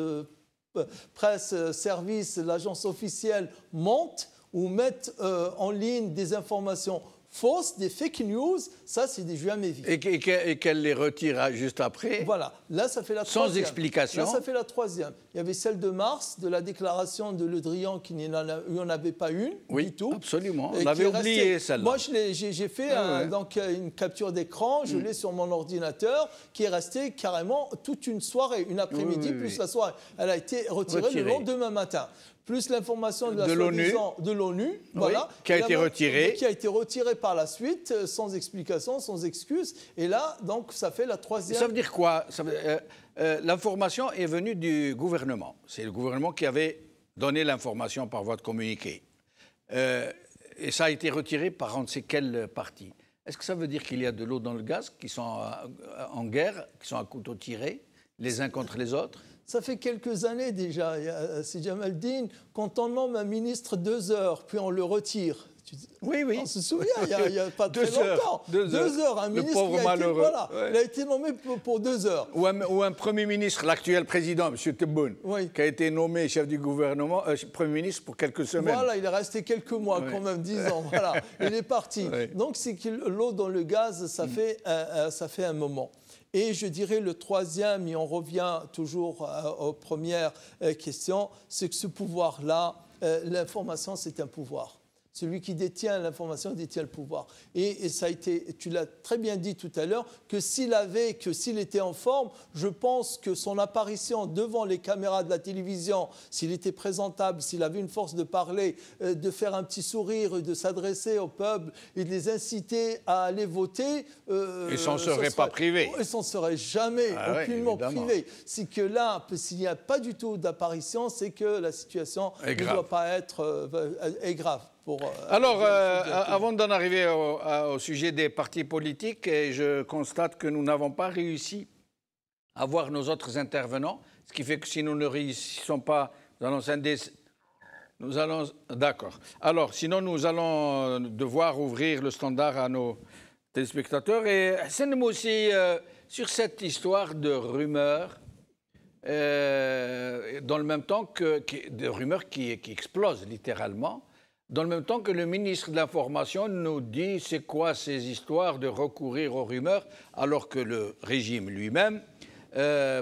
presse service, l'agence officielle monte ou mette en ligne des informations fausses, des fake news, ça c'est des jamais vus. Et qu'elle les retire juste après. Voilà, là ça fait la troisième. Sans explication. Là ça fait la troisième. Il y avait celle de mars, de la déclaration de Le Drian, qui n'y en avait pas une du tout. Absolument, on avait oublié celle-là. Moi j'ai fait donc, une capture d'écran, je l'ai sur mon ordinateur, qui est restée carrément toute une soirée, une après-midi plus la soirée. Elle a été retirée le lendemain matin. Plus l'information de l'ONU, voilà, qui a été retirée. Qui a été retirée par la suite, sans explication, sans excuse. Et là, donc, ça fait la troisième. Ça veut dire quoi? L'information est venue du gouvernement. C'est le gouvernement qui avait donné l'information par voie de communiqué. Et ça a été retiré par on ne sait quel parti. Est-ce que ça veut dire qu'il y a de l'eau dans le gaz, qui sont en guerre, qui sont à couteau tiré, les uns contre les autres? Ça fait quelques années déjà, c'est Jamaldine, quand on nomme un ministre 2 heures, puis on le retire. Oui. On se souvient, il n'y a pas très longtemps. 2 heures, un ministre il a été nommé pour 2 heures. Ou un Premier ministre, l'actuel président, M. Tebboune, qui a été nommé chef du gouvernement, Premier ministre pour quelques semaines. Voilà, il est resté quelques mois, quand même, 10 ans. Voilà, il est parti. Donc, c'est que l'eau dans le gaz, ça fait un moment. Et je dirais le troisième, et on revient toujours aux premières questions, c'est que ce pouvoir-là, l'information, c'est un pouvoir. Celui qui détient l'information détient le pouvoir. Et ça a été, tu l'as très bien dit tout à l'heure, que s'il était en forme, je pense que son apparition devant les caméras de la télévision, s'il était présentable, s'il avait une force de parler, de faire un petit sourire, de s'adresser au peuple et de les inciter à aller voter... il s'en serait pas privé. Il s'en serait jamais, aucunement privé. C'est que là, s'il n'y a pas du tout d'apparition, c'est que la situation ne doit pas être est grave. Alors, avant d'en arriver au sujet des partis politiques, je constate que nous n'avons pas réussi à voir nos autres intervenants, ce qui fait que si nous ne réussissons pas, nous allons d'accord. Alors, sinon, nous allons devoir ouvrir le standard à nos téléspectateurs. Et c'est nous aussi sur cette histoire de rumeurs, dans le même temps de rumeurs qui explosent littéralement. Dans le même temps que le ministre de l'Information nous dit c'est quoi ces histoires de recourir aux rumeurs, alors que le régime lui-même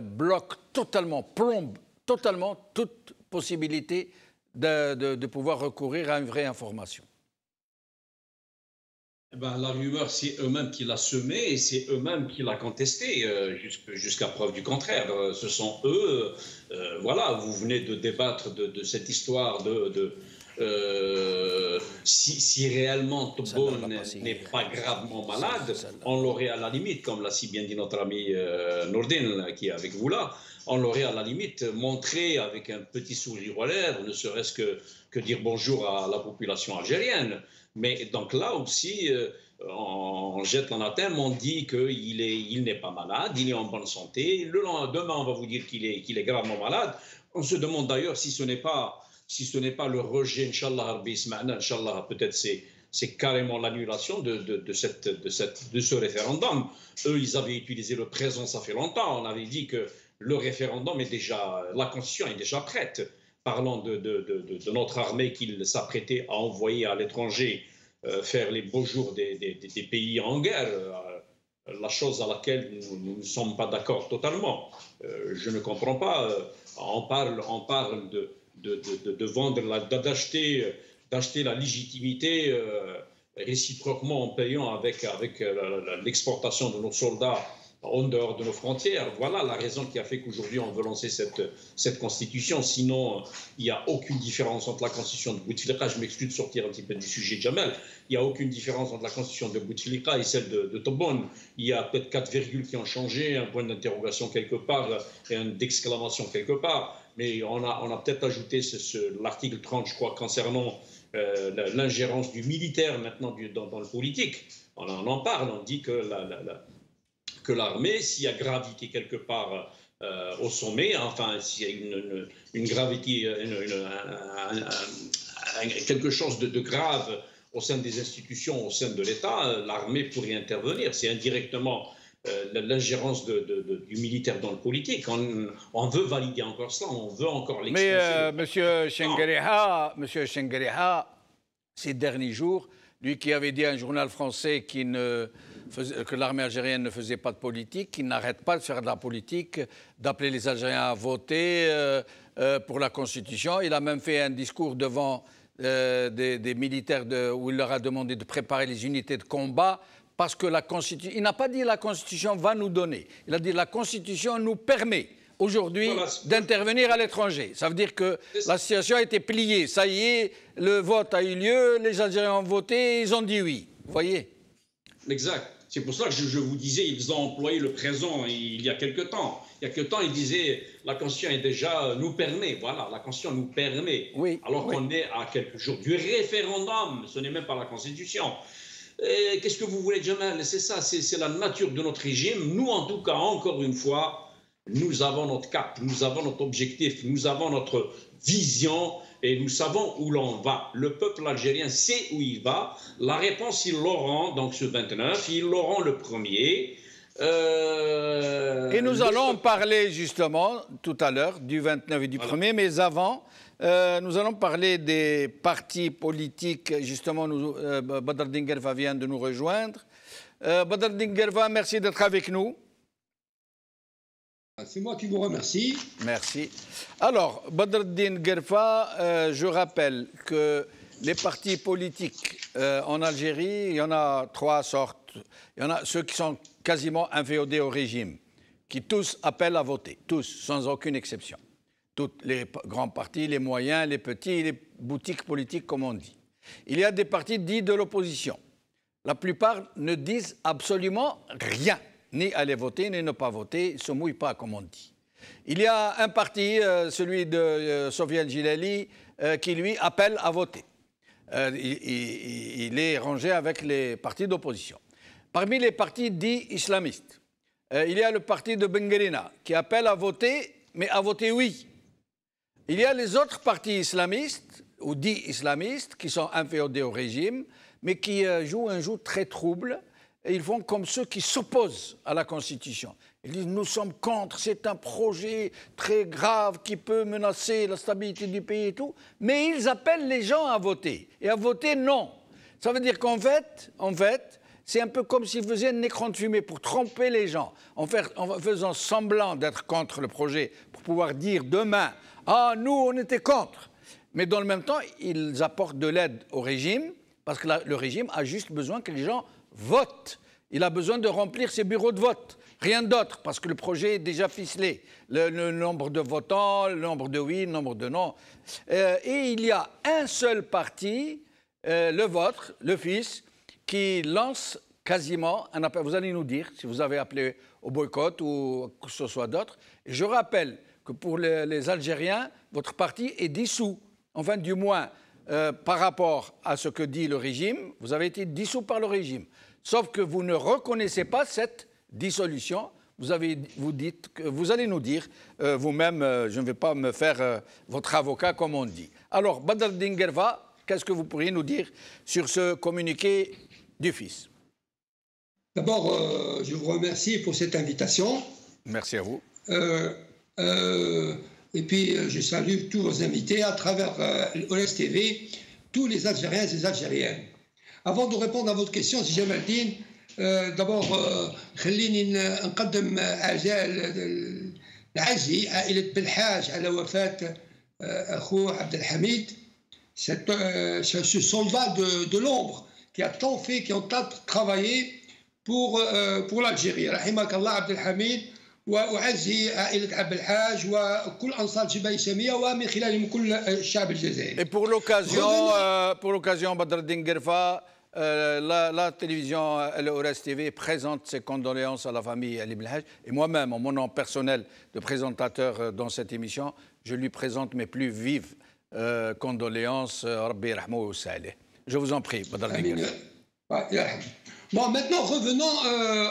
bloque totalement, plombe totalement toute possibilité de pouvoir recourir à une vraie information. La rumeur, c'est eux-mêmes qui l'ont semée et c'est eux-mêmes qui l'ont contestée, jusqu'à preuve du contraire. Ce sont eux, voilà, vous venez de débattre de cette histoire si réellement Tebboune n'est pas gravement malade, on l'aurait à la limite, comme l'a si bien dit notre ami Nourdine qui est avec vous là, on l'aurait à la limite montré avec un petit sourire aux lèvres, ne serait-ce que dire bonjour à la population algérienne. Mais donc là aussi, on jette l'anathème, on dit qu'il n'est pas malade, il est en bonne santé. Demain, on va vous dire qu'il est gravement malade. On se demande d'ailleurs si ce n'est pas le rejet, Inch'Allah, Inch'Allah, peut-être c'est carrément l'annulation de ce référendum. Eux, ils avaient utilisé le présent, ça fait longtemps. On avait dit que le référendum est déjà, la Constitution est déjà prête. Parlant de notre armée qu'il s'apprêtait à envoyer à l'étranger faire les beaux jours des pays en guerre, la chose à laquelle nous ne sommes pas d'accord totalement. Je ne comprends pas. On parle de vendre, d'acheter la légitimité réciproquement en payant avec l'exportation de nos soldats en dehors de nos frontières. Voilà la raison qui a fait qu'aujourd'hui on veut lancer cette constitution. Sinon, il n'y a aucune différence entre la constitution de Bouteflika. Je m'excuse de sortir un petit peu du sujet de Jamal. Il n'y a aucune différence entre la constitution de Bouteflika et celle de Tebboune. Il y a peut-être 4 virgules qui ont changé, un point d'interrogation quelque part et un d'exclamation quelque part. Mais on a peut-être ajouté l'article 30, je crois, concernant l'ingérence du militaire maintenant dans le politique. On en parle, on dit que l'armée, s'il y a gravité quelque part au sommet, enfin, s'il y a une gravité, quelque chose de grave au sein des institutions, au sein de l'État, l'armée pourrait intervenir. C'est indirectement l'ingérence du militaire dans le politique. On veut valider encore cela, on veut encore l'expulser. Mais Monsieur Chenguereha, ces derniers jours, lui qui avait dit à un journal français que l'armée algérienne ne faisait pas de politique, qu'il n'arrête pas de faire de la politique, d'appeler les Algériens à voter pour la Constitution. Il a même fait un discours devant des militaires où il leur a demandé de préparer les unités de combat parce que la Constitution... Il n'a pas dit la Constitution va nous donner. Il a dit la Constitution nous permet aujourd'hui d'intervenir à l'étranger. Ça veut dire que la situation a été pliée. Ça y est, le vote a eu lieu, les Algériens ont voté, ils ont dit oui. Vous voyez? Exact. C'est pour ça que je vous disais, ils ont employé le présent il y a quelque temps. Il y a quelque temps, ils disaient la Constitution est déjà nous permet. Voilà, la Constitution nous permet. Oui, alors qu'on est à quelques jours du référendum. Ce n'est même pas la Constitution. Qu'est-ce que vous voulez, Jamal? C'est ça, c'est la nature de notre régime. Nous, en tout cas, encore une fois, nous avons notre cap, nous avons notre objectif, nous avons notre vision et nous savons où l'on va. Le peuple algérien sait où il va. La réponse, ils l'auront donc ce 29, ils l'auront le 1er. Et nous allons parler justement tout à l'heure du 29 et du 1er, mais avant, nous allons parler des partis politiques. Justement, Badr Dinguerfa vient de nous rejoindre. Badr Dinguerfa, merci d'être avec nous. C'est moi qui vous remercie. Merci. Alors, Badr Dinguerfa, je rappelle que les partis politiques en Algérie, il y en a 3 sortes. Il y en a ceux qui sont quasiment inféodés au régime, qui tous appellent à voter, tous, sans aucune exception. Tous les grands partis, les moyens, les petits, les boutiques politiques, comme on dit. Il y a des partis dits de l'opposition. La plupart ne disent absolument rien, ni aller voter, ni ne pas voter, ils ne se mouillent pas, comme on dit. Il y a un parti, celui de Sofiane Gilali, qui lui appelle à voter. Il est rangé avec les partis d'opposition. Parmi les partis dits islamistes, il y a le parti de Benguerina qui appelle à voter, mais à voter oui. Il y a les autres partis islamistes, ou dits islamistes, qui sont inféodés au régime, mais qui jouent un jeu très trouble. Et ils font comme ceux qui s'opposent à la Constitution. Ils disent « nous sommes contre, c'est un projet très grave qui peut menacer la stabilité du pays et tout ». Mais ils appellent les gens à voter. Et à voter non. Ça veut dire qu'en fait, c'est un peu comme s'ils faisaient un écran de fumée pour tromper les gens, en faisant semblant d'être contre le projet, pour pouvoir dire demain « ah, nous, on était contre ». Mais dans le même temps, ils apportent de l'aide au régime, parce que le régime a juste besoin que les gens votent. Il a besoin de remplir ses bureaux de vote. Rien d'autre, parce que le projet est déjà ficelé. Le nombre de votants, le nombre de oui, le nombre de non. Et il y a un seul parti, le vôtre, le FIS, qui lance quasiment un appel. Vous allez nous dire si vous avez appelé au boycott ou que ce soit d'autres. Je rappelle que pour les Algériens, votre parti est dissous. Enfin, du moins, par rapport à ce que dit le régime, vous avez été dissous par le régime. Sauf que vous ne reconnaissez pas cette dissolution. Vous dites que vous allez nous dire vous-même, je ne vais pas me faire votre avocat comme on dit. Alors, Badr Dinguerfa, qu'est-ce que vous pourriez nous dire sur ce communiqué du FIS? D'abord, je vous remercie pour cette invitation. Merci à vous. Et puis, je salue tous vos invités à travers OLS TV, tous les Algériens et les Algériennes. Avant de répondre à votre question, si Jamal Din, d'abord, خليني نقدم العزي عائلة بالحاج على وفاة أخوه عبد الحميد. Ce soldat de l'ombre qui a tant fait, qui a tant travaillé pour l'Algérie. رحمك الله عبد الحميد وأعزي عائلة عبد الحاج وكل أنصار جبهة إسلامية ومن خلالهم كل الشعب الجزائري. Et pour l'occasion, Badr Eddine Guerfa, la télévision LORS TV présente ses condoléances à la famille Ali Belhaj. Et moi-même, en mon nom personnel de présentateur dans cette émission, je lui présente mes plus vives condoléances. Rabbi Rahmou wa Saleh. Je vous en prie, Badr Eddine Guerfa. Bon, maintenant revenons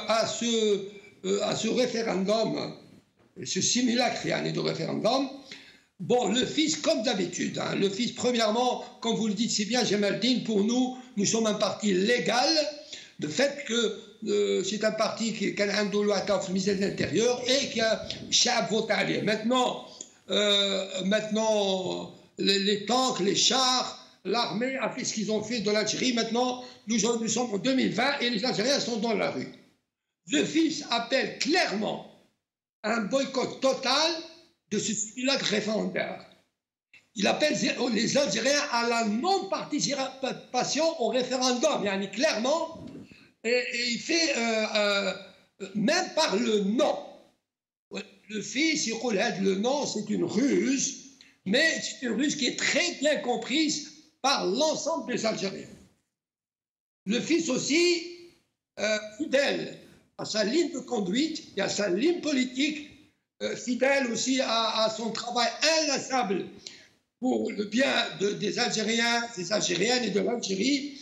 à ce référendum, ce simulacre de référendum. Bon, le fils, comme d'habitude, hein, le fils, premièrement, comme vous le dites si bien, Jamaldine, pour nous, nous sommes un parti légal, de fait que c'est un parti qui a un loi au ministère de l'Intérieur et qui a chab voté à lui. Maintenant, les tanks, les chars, l'armée a fait ce qu'ils ont fait de l'Algérie. Maintenant, nous sommes en 2020 et les Algériens sont dans la rue. Le fils appelle clairement à un boycott total de ce simulacre référendaire. Il appelle les Algériens à la non-participation au référendum, clairement, et il fait même par le non. Le fils, il dit le non, c'est une ruse, mais c'est une ruse qui est très bien comprise par l'ensemble des Algériens. Le fils aussi, fidèle à sa ligne de conduite et à sa ligne politique, fidèle aussi à son travail inlassable pour le bien des Algériens, des Algériennes et de l'Algérie,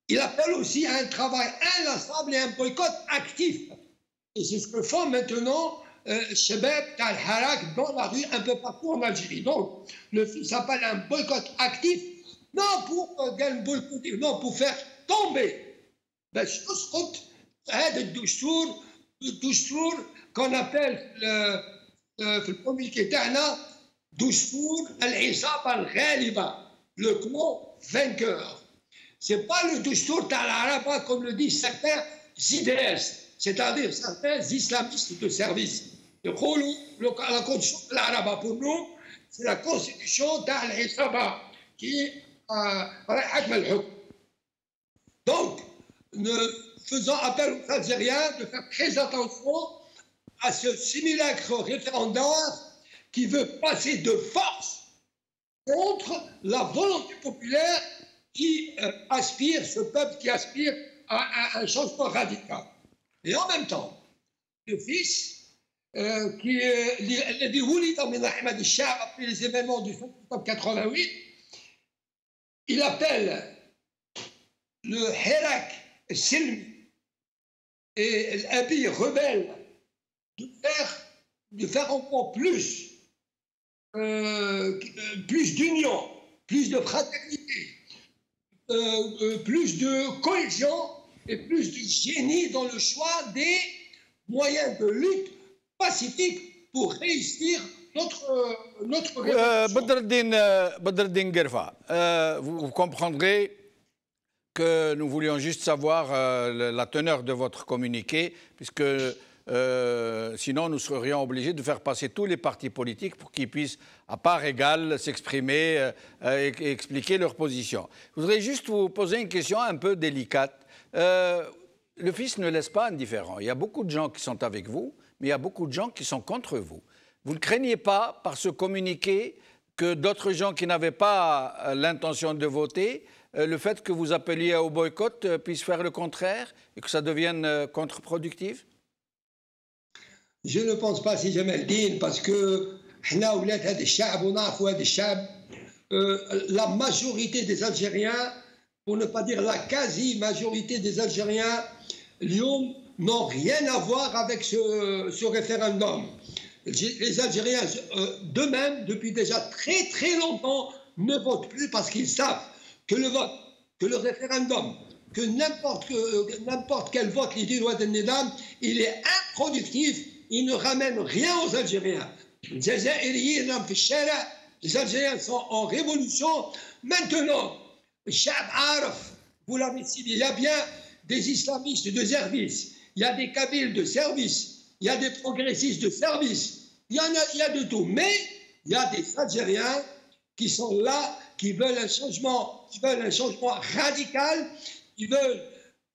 il appelle aussi à un travail inlassable et un boycott actif. Et c'est ce que font maintenant Chebeb, Tal Harak dans la rue un peu partout en Algérie. Donc, le fils appelle à un boycott actif, non pour faire tomber qu'on appelle في الكوميكي تاعنا دستور العصابة الغالبة, le clan vainqueur. C'est pas le دستور تاع العربة comme le disent certains IDS, c'est-à-dire certains islamistes de service. يقولوا la constitution de l'Araba pour nous, c'est la constitution تاع العصابة qui حكم الحكم. Donc, faisant appel aux Algériens de faire très attention à ce simulacre référendaire qui veut passer de force contre la volonté populaire qui aspire, ce peuple qui aspire à un changement radical. Et en même temps, le fils qui est ولد من رحمة الشعب après les événements du 5 octobre 88, il appelle le Hirak Silmi et l'Abi rebelle de faire encore plus d'union, plus de fraternité, plus de cohésion et plus de génie dans le choix des moyens de lutte pacifique pour réussir notre révolution. Badr Eddine Guerfa, vous comprendrez que nous voulions juste savoir la teneur de votre communiqué, puisque sinon nous serions obligés de faire passer tous les partis politiques pour qu'ils puissent, à part égale, s'exprimer et expliquer leur position. Je voudrais juste vous poser une question un peu délicate. Le fils ne laisse pas indifférent. Il y a beaucoup de gens qui sont avec vous, mais il y a beaucoup de gens qui sont contre vous. Vous ne craignez pas, par ce communiqué, que d'autres gens qui n'avaient pas l'intention de voter, le fait que vous appeliez au boycott puisse faire le contraire et que ça devienne contre-productif? Je ne pense pas, si Jamaldine, parce que la majorité des Algériens, pour ne pas dire la quasi-majorité des Algériens, n'ont rien à voir avec ce référendum. Les Algériens d'eux-mêmes, depuis déjà très très longtemps, ne votent plus parce qu'ils savent que le vote, que le référendum, que n'importe quel vote, l'idée doit être il est improductif, il ne ramène rien aux Algériens. Les Algériens sont en révolution. Maintenant, vous l'avez dit, il y a bien des islamistes de service, il y a des kabyles de service, il y a des progressistes de service, il y a de tout. Mais il y a des Algériens qui sont là, qui veulent un changement radical, qui veulent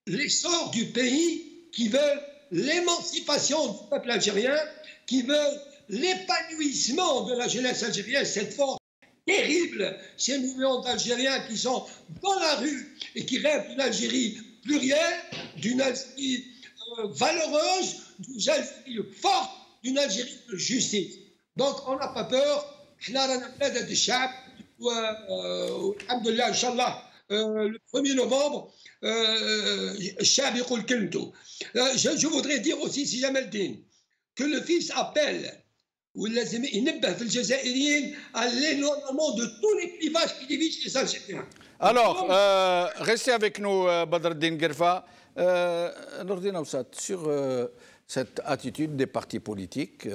l'essor du pays qui veulent l'émancipation du peuple algérien, qui veulent l'épanouissement de la jeunesse algérienne, cette force terrible, ces millions d'Algériens qui sont dans la rue et qui rêvent d'une Algérie plurielle, d'une Algérie valeureuse, d'une Algérie forte, d'une Algérie de justice. Donc on n'a pas peur. Le 1er novembre, je voudrais dire aussi, si Jamel Din, que le fils appelle à l'éloignement de tous les clivages qui divisent les Algériens. Alors, restez avec nous, Badreddine Guerfa. Nordine Aoussat, sur cette attitude des partis politiques,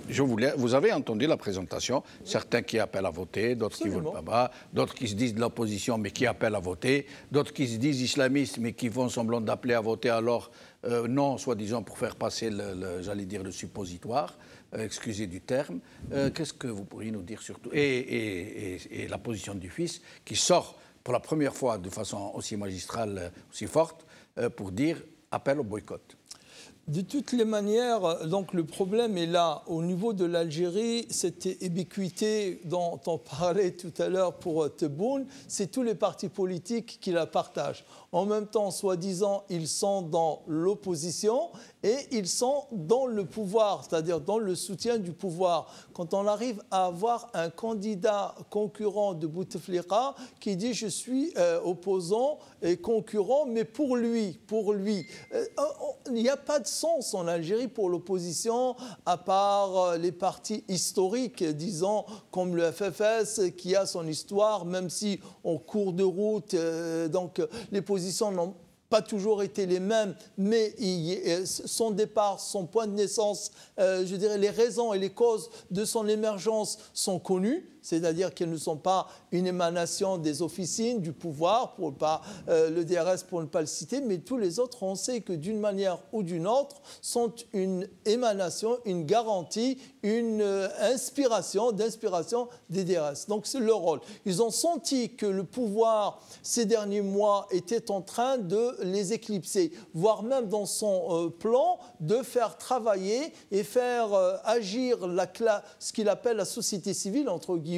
vous avez entendu la présentation, certains qui appellent à voter, d'autres qui ne veulent pas, d'autres qui se disent de l'opposition mais qui appellent à voter, d'autres qui se disent islamistes mais qui font semblant d'appeler à voter alors non, soi-disant pour faire passer, j'allais dire, le suppositoire, excusez du terme. Qu'est-ce que vous pourriez nous dire surtout et la position du fils qui sort pour la première fois de façon aussi magistrale, aussi forte, pour dire appel au boycott. De toutes les manières, donc le problème est là. Au niveau de l'Algérie, cette ubiquité dont on parlait tout à l'heure pour Tebboune, c'est tous les partis politiques qui la partagent. En même temps, soi-disant, ils sont dans l'opposition et ils sont dans le pouvoir, c'est-à-dire dans le soutien du pouvoir. Quand on arrive à avoir un candidat concurrent de Bouteflika qui dit « je suis opposant et concurrent, mais pour lui ». Il n'y a pas de sens en Algérie pour l'opposition, à part les partis historiques, disons, comme le FFS, qui a son histoire, même si en cours de route, donc les positions n'ont pas toujours été les mêmes, mais son départ, son point de naissance, je dirais les raisons et les causes de son émergence sont connues, c'est-à-dire qu'elles ne sont pas une émanation des officines, du pouvoir, pour pas, le DRS pour ne pas le citer, mais tous les autres, on sait que d'une manière ou d'une autre, sont une émanation, une garantie, une d'inspiration des DRS. Donc c'est leur rôle. Ils ont senti que le pouvoir, ces derniers mois, était en train de les éclipser, voire même dans son plan de faire travailler et faire agir ce qu'il appelle la société civile, entre guillemets,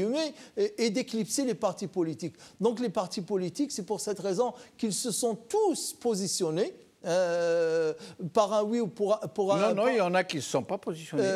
et d'éclipser les partis politiques. Donc les partis politiques, c'est pour cette raison qu'ils se sont tous positionnés par un oui ou pour un... Non, il y en a qui ne se sont pas positionnés.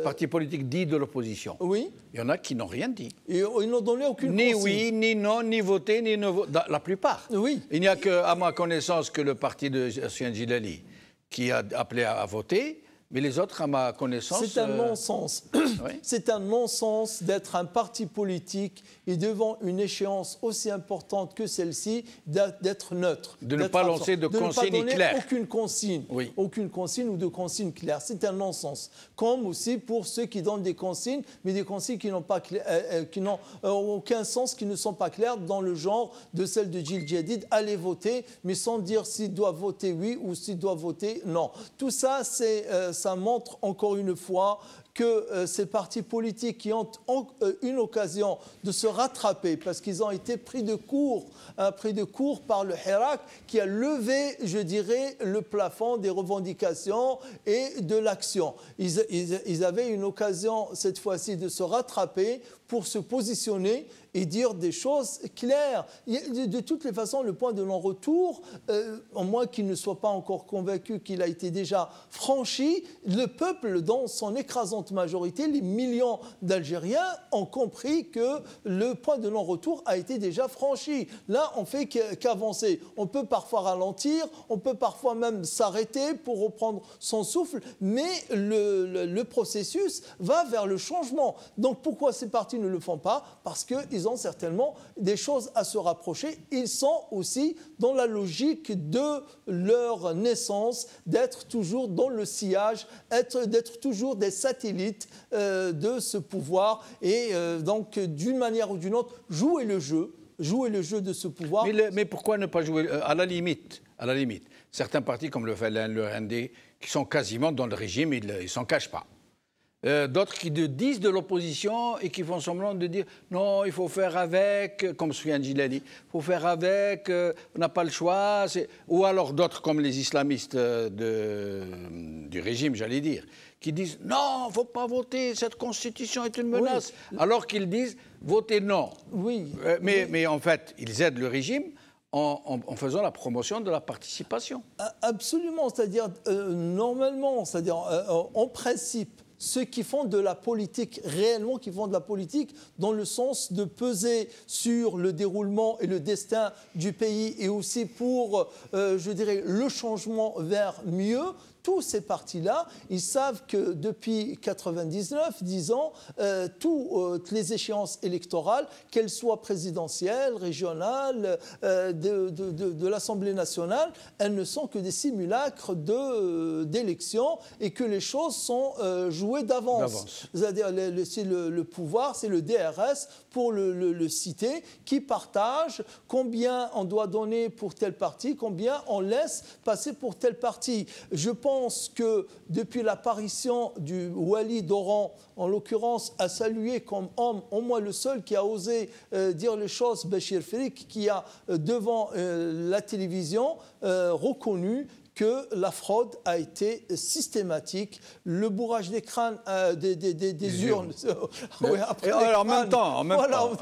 Partis politiques dits de l'opposition. Oui. Il y en a qui n'ont rien dit. Et ils n'ont donné aucune ni consigne. Oui, ni non, ni voté, ni ne voté. La plupart. Oui. Il n'y a que, à ma connaissance, que le parti de Sofiane Djilali qui a appelé à voter. Mais les autres, à ma connaissance... C'est un non-sens. Oui. C'est un non-sens d'être un parti politique et devant une échéance aussi importante que celle-ci, d'être neutre. De ne pas lancer de consignes claires. Aucune consigne. Oui. Aucune consigne ou de consigne claire. C'est un non-sens. Comme aussi pour ceux qui donnent des consignes, mais des consignes qui n'ont aucun sens, qui ne sont pas claires, dans le genre de celle de Djil Djadid, allez voter, mais sans dire s'il doit voter oui ou s'il doit voter non. Tout ça, ça montre encore une fois que ces partis politiques qui ont une occasion de se rattraper parce qu'ils ont été pris de court par le Hirak qui a levé, je dirais, le plafond des revendications et de l'action. Ils avaient une occasion cette fois-ci de se rattraper pour se positionner et dire des choses claires. De toutes les façons, le point de non-retour, en moins qu'il ne soit pas encore convaincu qu'il a été déjà franchi, le peuple, dans son écrasante majorité, les millions d'Algériens ont compris que le point de non-retour a été déjà franchi. Là, on fait qu'avancer. On peut parfois ralentir, on peut parfois même s'arrêter pour reprendre son souffle, mais le processus va vers le changement. Donc pourquoi ces partis ne le font pas? Parce qu'ils ont certainement des choses à se rapprocher. Ils sont aussi dans la logique de leur naissance, d'être toujours dans le sillage, d'être toujours des satellites de ce pouvoir et donc d'une manière ou d'une autre jouer le jeu de ce pouvoir. Mais pourquoi ne pas jouer à la limite, certains partis comme le FLN, le RND, qui sont quasiment dans le régime, ils ne s'en cachent pas. d'autres qui disent de l'opposition et qui font semblant de dire non, il faut faire avec, comme Soufiane Gilani, il faut faire avec, on n'a pas le choix. Ou alors d'autres comme les islamistes du régime, j'allais dire, qui disent non, il ne faut pas voter, cette constitution est une menace. Oui. Alors qu'ils disent votez non. Oui. Mais en fait, ils aident le régime en faisant la promotion de la participation. Absolument, c'est-à-dire normalement, c'est-à-dire en principe, ceux qui font de la politique, réellement qui font de la politique, dans le sens de peser sur le déroulement et le destin du pays et aussi pour, je dirais, le changement vers mieux, tous ces partis-là, ils savent que depuis 99, 10 ans, toutes les échéances électorales, qu'elles soient présidentielles, régionales, de l'Assemblée nationale, elles ne sont que des simulacres d'élections et que les choses sont jouées d'avance. C'est-à-dire le pouvoir, c'est le DRS, pour le citer, qui partage combien on doit donner pour tel parti, combien on laisse passer pour tel parti. Je pense que depuis l'apparition du Wali d'Oran, en l'occurrence, a salué comme homme, au moins le seul qui a osé dire les choses, Béchir Frik, qui a devant la télévision reconnu que la fraude a été systématique, le bourrage des crânes, des urnes, en même temps,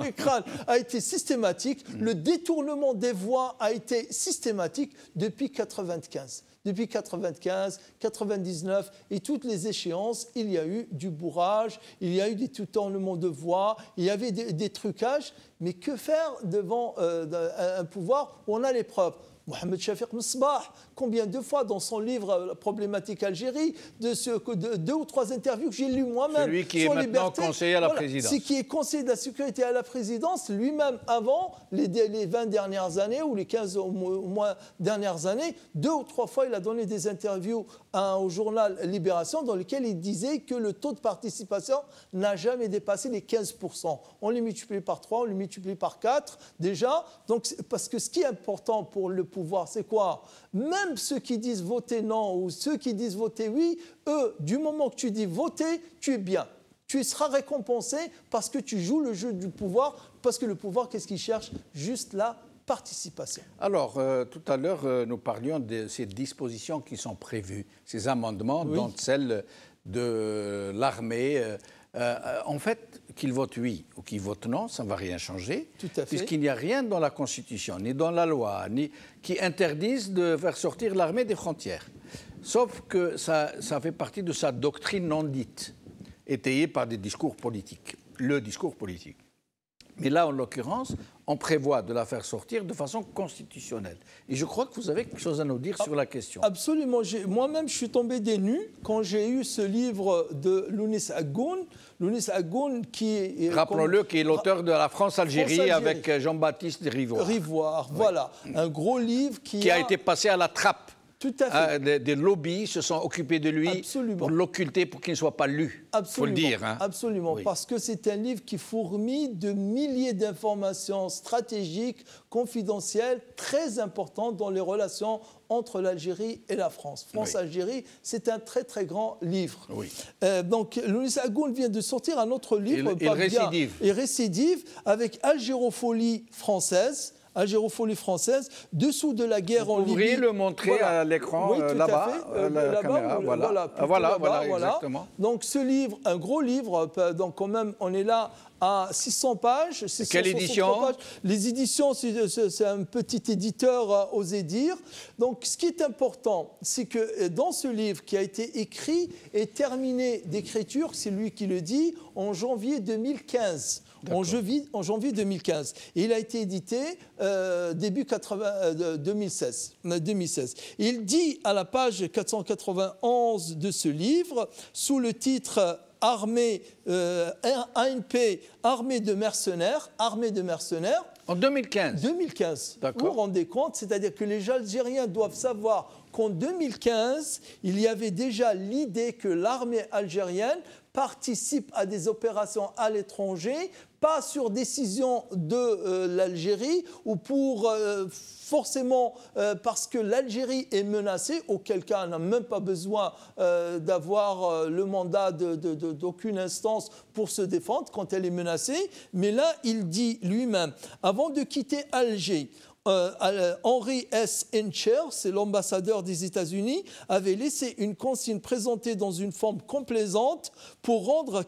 des crânes a été systématique, le détournement des voix a été systématique depuis 1995. Depuis 95, 99 et toutes les échéances, il y a eu du bourrage, il y a eu des détournements de voix, il y avait des trucages. Mais que faire devant un pouvoir où on a les preuves ? Mohamed Chafiq Msbah, combien de fois dans son livre La problématique Algérie, de 2 ou 3 interviews que j'ai lues moi-même. Celui qui est maintenant conseiller à la présidence. Celui qui est conseiller de la sécurité à la présidence, lui-même avant les 20 dernières années ou les 15 au moins dernières années, 2 ou 3 fois il a donné des interviews au journal Libération dans lesquelles il disait que le taux de participation n'a jamais dépassé les 15%. On les multiplie par 3, on les multiplie par 4 déjà. Donc, parce que ce qui est important pour le pouvoir, c'est quoi ? Même ceux qui disent voter non ou ceux qui disent voter oui, eux, du moment que tu dis voter, tu es bien. Tu seras récompensé parce que tu joues le jeu du pouvoir, parce que le pouvoir, qu'est-ce qu'il cherche ? Juste la participation. Alors, tout à l'heure, nous parlions de ces dispositions qui sont prévues, ces amendements, oui, dont celle de l'armée. En fait, qu'ils votent oui ou qu'ils votent non, ça ne va rien changer, puisqu'il n'y a rien dans la Constitution, ni dans la loi, qui interdisent de faire sortir l'armée des frontières. Sauf que ça fait partie de sa doctrine non dite, étayée par des discours politiques, le discours politique. Mais là, en l'occurrence, on prévoit de la faire sortir de façon constitutionnelle. Et je crois que vous avez quelque chose à nous dire sur la question. Absolument. Moi-même, je suis tombé des nues quand j'ai eu ce livre de Lounis Aghoun. Lounis Aghoun qui est... Rappelons-le, qui est l'auteur de la France-Algérie avec Jean-Baptiste Rivoire. Rivoire, voilà. Oui. Un gros livre qui a été passé à la trappe. Tout à fait. Des lobbies se sont occupés de lui. Absolument. Pour l'occulter, pour qu'il ne soit pas lu. Il faut le dire. Hein. Absolument, oui. Parce que c'est un livre qui fourmille de milliers d'informations stratégiques, confidentielles, très importantes dans les relations entre l'Algérie et la France. France-Algérie, oui, c'est un très très grand livre. Oui. Donc, Lounis Aghoun vient de sortir un autre livre. Il récidive. Il récidive avec Algéropholie française. Algéropholie française, dessous de la guerre en Libye. Vous pourriez le montrer voilà. À l'écran, oui, là-bas, la caméra, voilà, exactement. Donc ce livre, un gros livre, donc quand même, on est là à 600 pages. Quelle édition ? Pages. Les éditions, c'est un petit éditeur, osez dire. Donc ce qui est important, c'est que dans ce livre qui a été écrit et terminé d'écriture, c'est lui qui le dit, en janvier 2015. En janvier 2015. Et il a été édité début 2016. Il dit à la page 491 de ce livre, sous le titre Armée, ANP, Armée de mercenaires. En 2015. 2015. Vous vous rendez compte, c'est-à-dire que les Algériens doivent savoir qu'en 2015, il y avait déjà l'idée que l'armée algérienne participe à des opérations à l'étranger pas sur décision de l'Algérie ou pour forcément parce que l'Algérie est menacée, auquel cas elle n'a même pas besoin d'avoir le mandat d'aucune instance pour se défendre quand elle est menacée. Mais là, il dit lui-même, avant de quitter Alger, Henry S. Encher, c'est l'ambassadeur des États-Unis, avait laissé une consigne présentée dans une forme complaisante pour rendre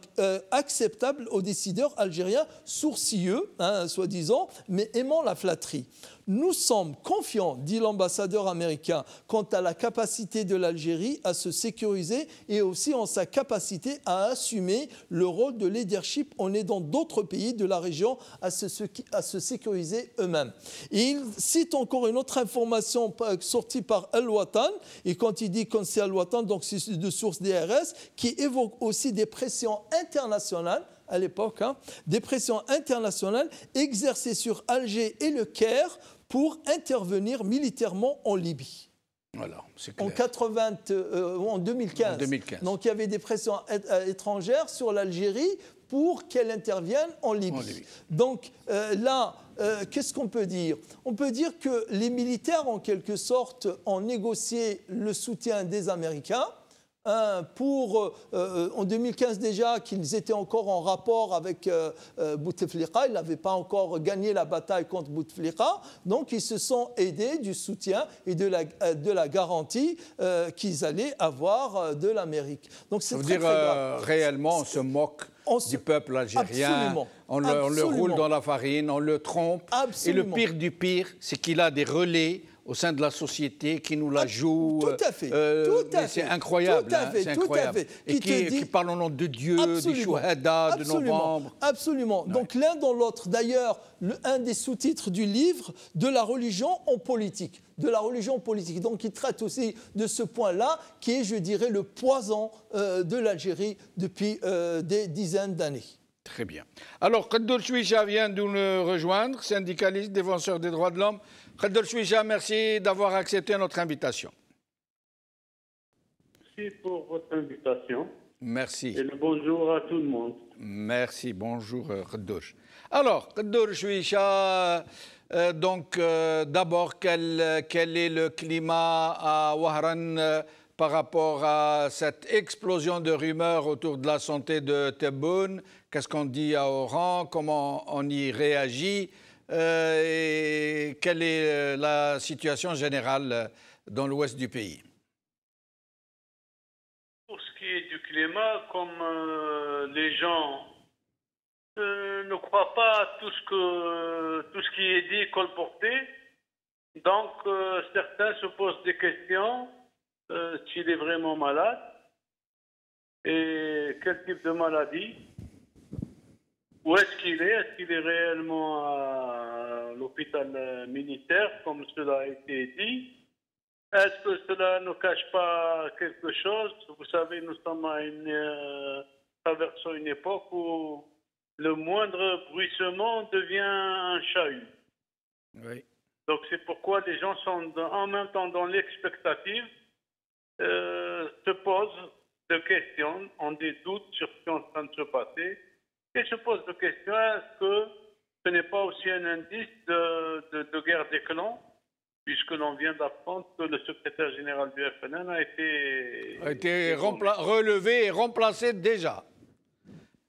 acceptable aux décideurs algériens sourcilleux, soi-disant, mais aimant la flatterie. Nous sommes confiants, dit l'ambassadeur américain, quant à la capacité de l'Algérie à se sécuriser et aussi en sa capacité à assumer le rôle de leadership en aidant d'autres pays de la région à se sécuriser eux-mêmes. Et il cite encore une autre information sortie par Al-Watan, et quand il dit qu'on c'est Al-Watan, donc c'est de source DRS, qui évoque aussi des pressions internationales à l'époque, des pressions internationales exercées sur Alger et le Caire pour intervenir militairement en Libye. Voilà, c'est clair. En 2015. Donc il y avait des pressions étrangères sur l'Algérie pour qu'elle intervienne en Libye. Donc là, qu'est-ce qu'on peut dire? On peut dire que les militaires, en quelque sorte, ont négocié le soutien des Américains. En 2015 déjà, qu'ils étaient encore en rapport avec Bouteflika. Ils n'avaient pas encore gagné la bataille contre Bouteflika. Donc, ils se sont aidés du soutien et de la garantie qu'ils allaient avoir de l'Amérique. Donc, c'est très grave. Réellement, on se moque du peuple algérien. Absolument. On le roule dans la farine, on le trompe. Absolument. Et le pire du pire, c'est qu'il a des relais au sein de la société qui nous la joue. Tout à fait. C'est incroyable. C'est incroyable. Et qui parle au nom de Dieu, du Chouhada, de novembre. Absolument. Ouais. Donc l'un dans l'autre. D'ailleurs, un des sous-titres du livre, de la religion en politique. De la religion politique. Donc il traite aussi de ce point-là, qui est, je dirais, le poison de l'Algérie depuis des dizaines d'années. Très bien. Alors, Khaddour Chouicha vient de nous rejoindre, syndicaliste, défenseur des droits de l'homme. Khaddour Chouicha, merci d'avoir accepté notre invitation. Merci pour votre invitation. Merci. Et le bonjour à tout le monde. Merci, bonjour Khaddour. Alors, Khaddour Chouicha, d'abord, quel est le climat à Wahran par rapport à cette explosion de rumeurs autour de la santé de Tebboune? Qu'est-ce qu'on dit à Oran? Comment on y réagit? Et quelle est la situation générale dans l'ouest du pays? Pour ce qui est du climat, comme les gens ne croient pas à tout ce qui est dit, colporté, donc certains se posent des questions s'il est vraiment malade et quel type de maladie. Où est-ce qu'il est? Est-ce qu'il est réellement à l'hôpital militaire, comme cela a été dit? Est-ce que cela ne cache pas quelque chose? Vous savez, nous sommes traversons une époque où le moindre bruissement devient un chahut. Oui. Donc c'est pourquoi les gens sont en même temps dans l'expectative, se posent des questions, ont des doutes sur ce qui est en train de se passer. Et se pose la question, est-ce que ce n'est pas aussi un indice de guerre des clans, puisque l'on vient d'apprendre que le secrétaire général du FNN a été relevé et remplacé déjà.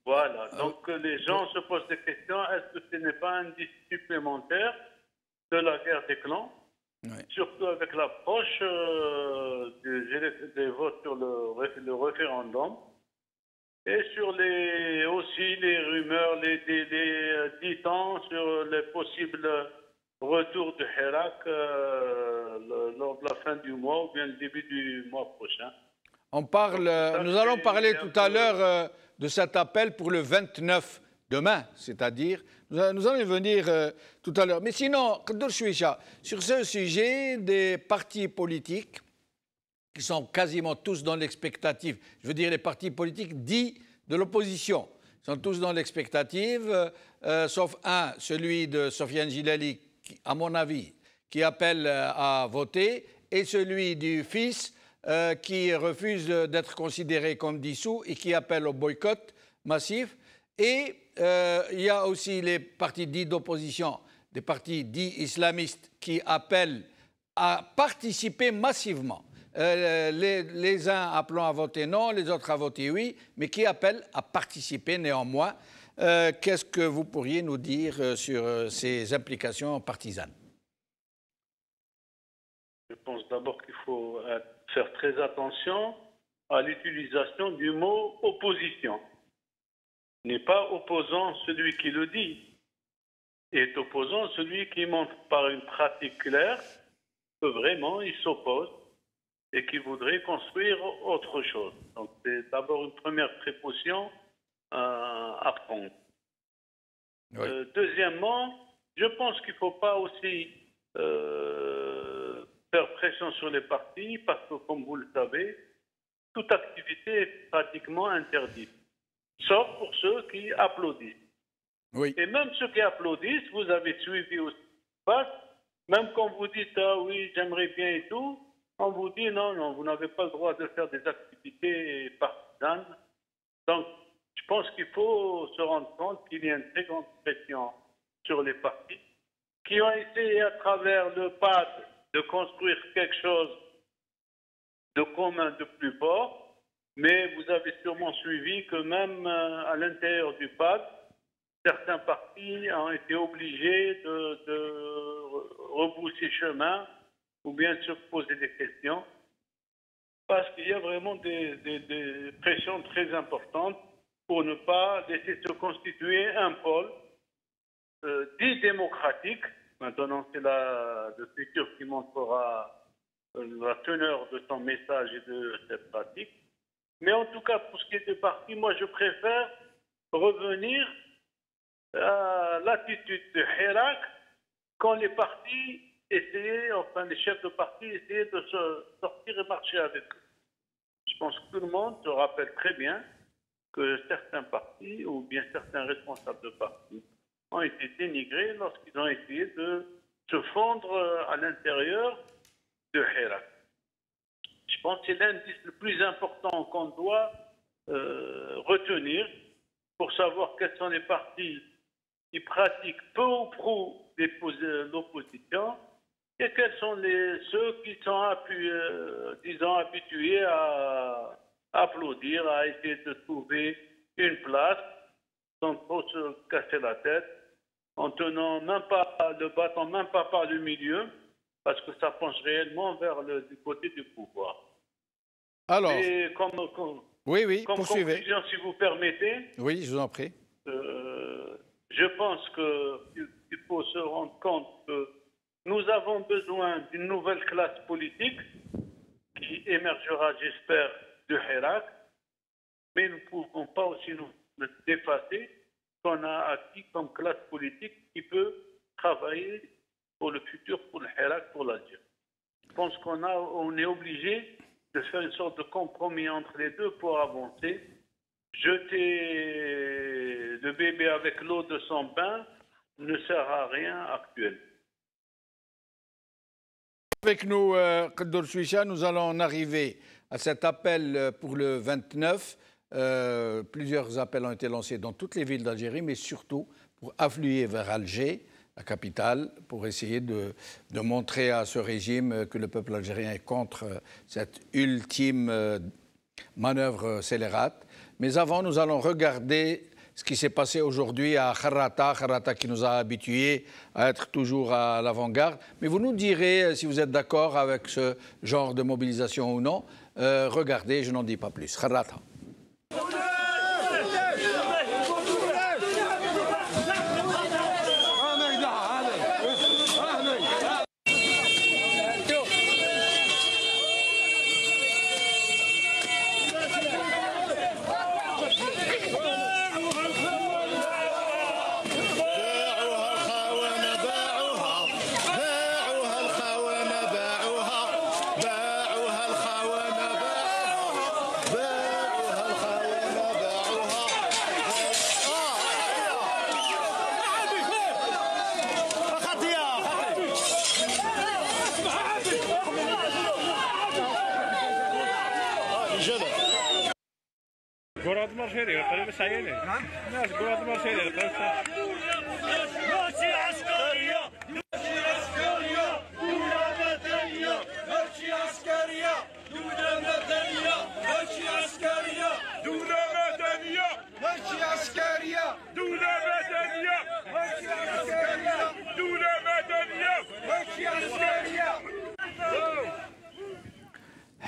Voilà, donc les gens se posent des questions, est-ce que ce n'est pas un indice supplémentaire de la guerre des clans, surtout avec l'approche des votes sur le référendum? Et sur aussi les rumeurs, les dit-on sur les possibles retours de Hirak lors de la fin du mois ou bien le début du mois prochain. Nous allons parler tout à l'heure de cet appel pour le 29, demain, c'est-à-dire, nous allons y venir tout à l'heure. Mais sinon, Khaddour Chouicha, sur ce sujet des partis politiques, qui sont quasiment tous dans l'expectative. Je veux dire les partis politiques dits de l'opposition. Ils sont tous dans l'expectative, sauf un, celui de Sofiane Gilali, qui, à mon avis, qui appelle à voter, et celui du fils qui refuse d'être considéré comme dissous et qui appelle au boycott massif. Et il y a aussi les partis dits d'opposition, des partis dits islamistes qui appellent à participer massivement. Les uns appelant à voter non, les autres à voter oui, mais qui appellent à participer néanmoins. Qu'est-ce que vous pourriez nous dire sur ces implications partisanes? Je pense d'abord qu'il faut faire très attention à l'utilisation du mot opposition. N'est pas opposant celui qui le dit, est opposant celui qui montre par une pratique claire que vraiment il s'oppose et qui voudrait construire autre chose. Donc c'est d'abord une première précaution à prendre. Oui. Deuxièmement, je pense qu'il ne faut pas aussi faire pression sur les partis parce que, comme vous le savez, toute activité est pratiquement interdite, sauf pour ceux qui applaudissent. Oui. Et même ceux qui applaudissent, vous avez suivi aussi, même quand vous dites « ah oui, j'aimerais bien et tout », on vous dit « non, non, vous n'avez pas le droit de faire des activités partisanes ». Donc, je pense qu'il faut se rendre compte qu'il y a une très grande pression sur les partis qui ont essayé à travers le PAD de construire quelque chose de commun, de plus fort, mais vous avez sûrement suivi que même à l'intérieur du PAD, certains partis ont été obligés de rebrousser chemin ou bien de se poser des questions parce qu'il y a vraiment des pressions très importantes pour ne pas laisser se constituer un pôle dit démocratique. Maintenant, c'est le futur qui montrera la teneur de son message et de cette pratique. Mais en tout cas, pour ce qui est des partis, moi, je préfère revenir à l'attitude de Hirak quand les partis essayaient, enfin les chefs de parti essayaient de se sortir et marcher avec eux. Je pense que tout le monde se rappelle très bien que certains partis ou bien certains responsables de partis ont été dénigrés lorsqu'ils ont essayé de se fondre à l'intérieur de Hirak. Je pense que c'est l'indice le plus important qu'on doit retenir pour savoir quels sont les partis qui pratiquent peu ou prou l'opposition et quels sont ceux qui sont disons, habitués à applaudir, à essayer de trouver une place sans trop se casser la tête, en tenant même pas le bâton, même pas par le milieu, parce que ça penche réellement vers du côté du pouvoir. Alors, et comme poursuivez. Conclusion, si vous permettez. Oui, je vous en prie. Je pense qu'il faut se rendre compte que nous avons besoin d'une nouvelle classe politique qui émergera, j'espère, de Hirak, mais nous ne pouvons pas aussi nous dépasser qu'on a acquis comme classe politique qui peut travailler pour le futur, pour le Hirak, pour l'Algérie. Je pense qu'on est obligé de faire une sorte de compromis entre les deux pour avancer. Jeter le bébé avec l'eau de son bain ne sert à rien actuellement. Avec nous, Khadour Chouicha, nous allons en arriver à cet appel pour le 29. Plusieurs appels ont été lancés dans toutes les villes d'Algérie, mais surtout pour affluer vers Alger, la capitale, pour essayer de montrer à ce régime que le peuple algérien est contre cette ultime manœuvre scélérate. Mais avant, nous allons regarder ce qui s'est passé aujourd'hui à Kharrata qui nous a habitués à être toujours à l'avant-garde. Mais vous nous direz si vous êtes d'accord avec ce genre de mobilisation ou non. Regardez, je n'en dis pas plus. Kharrata.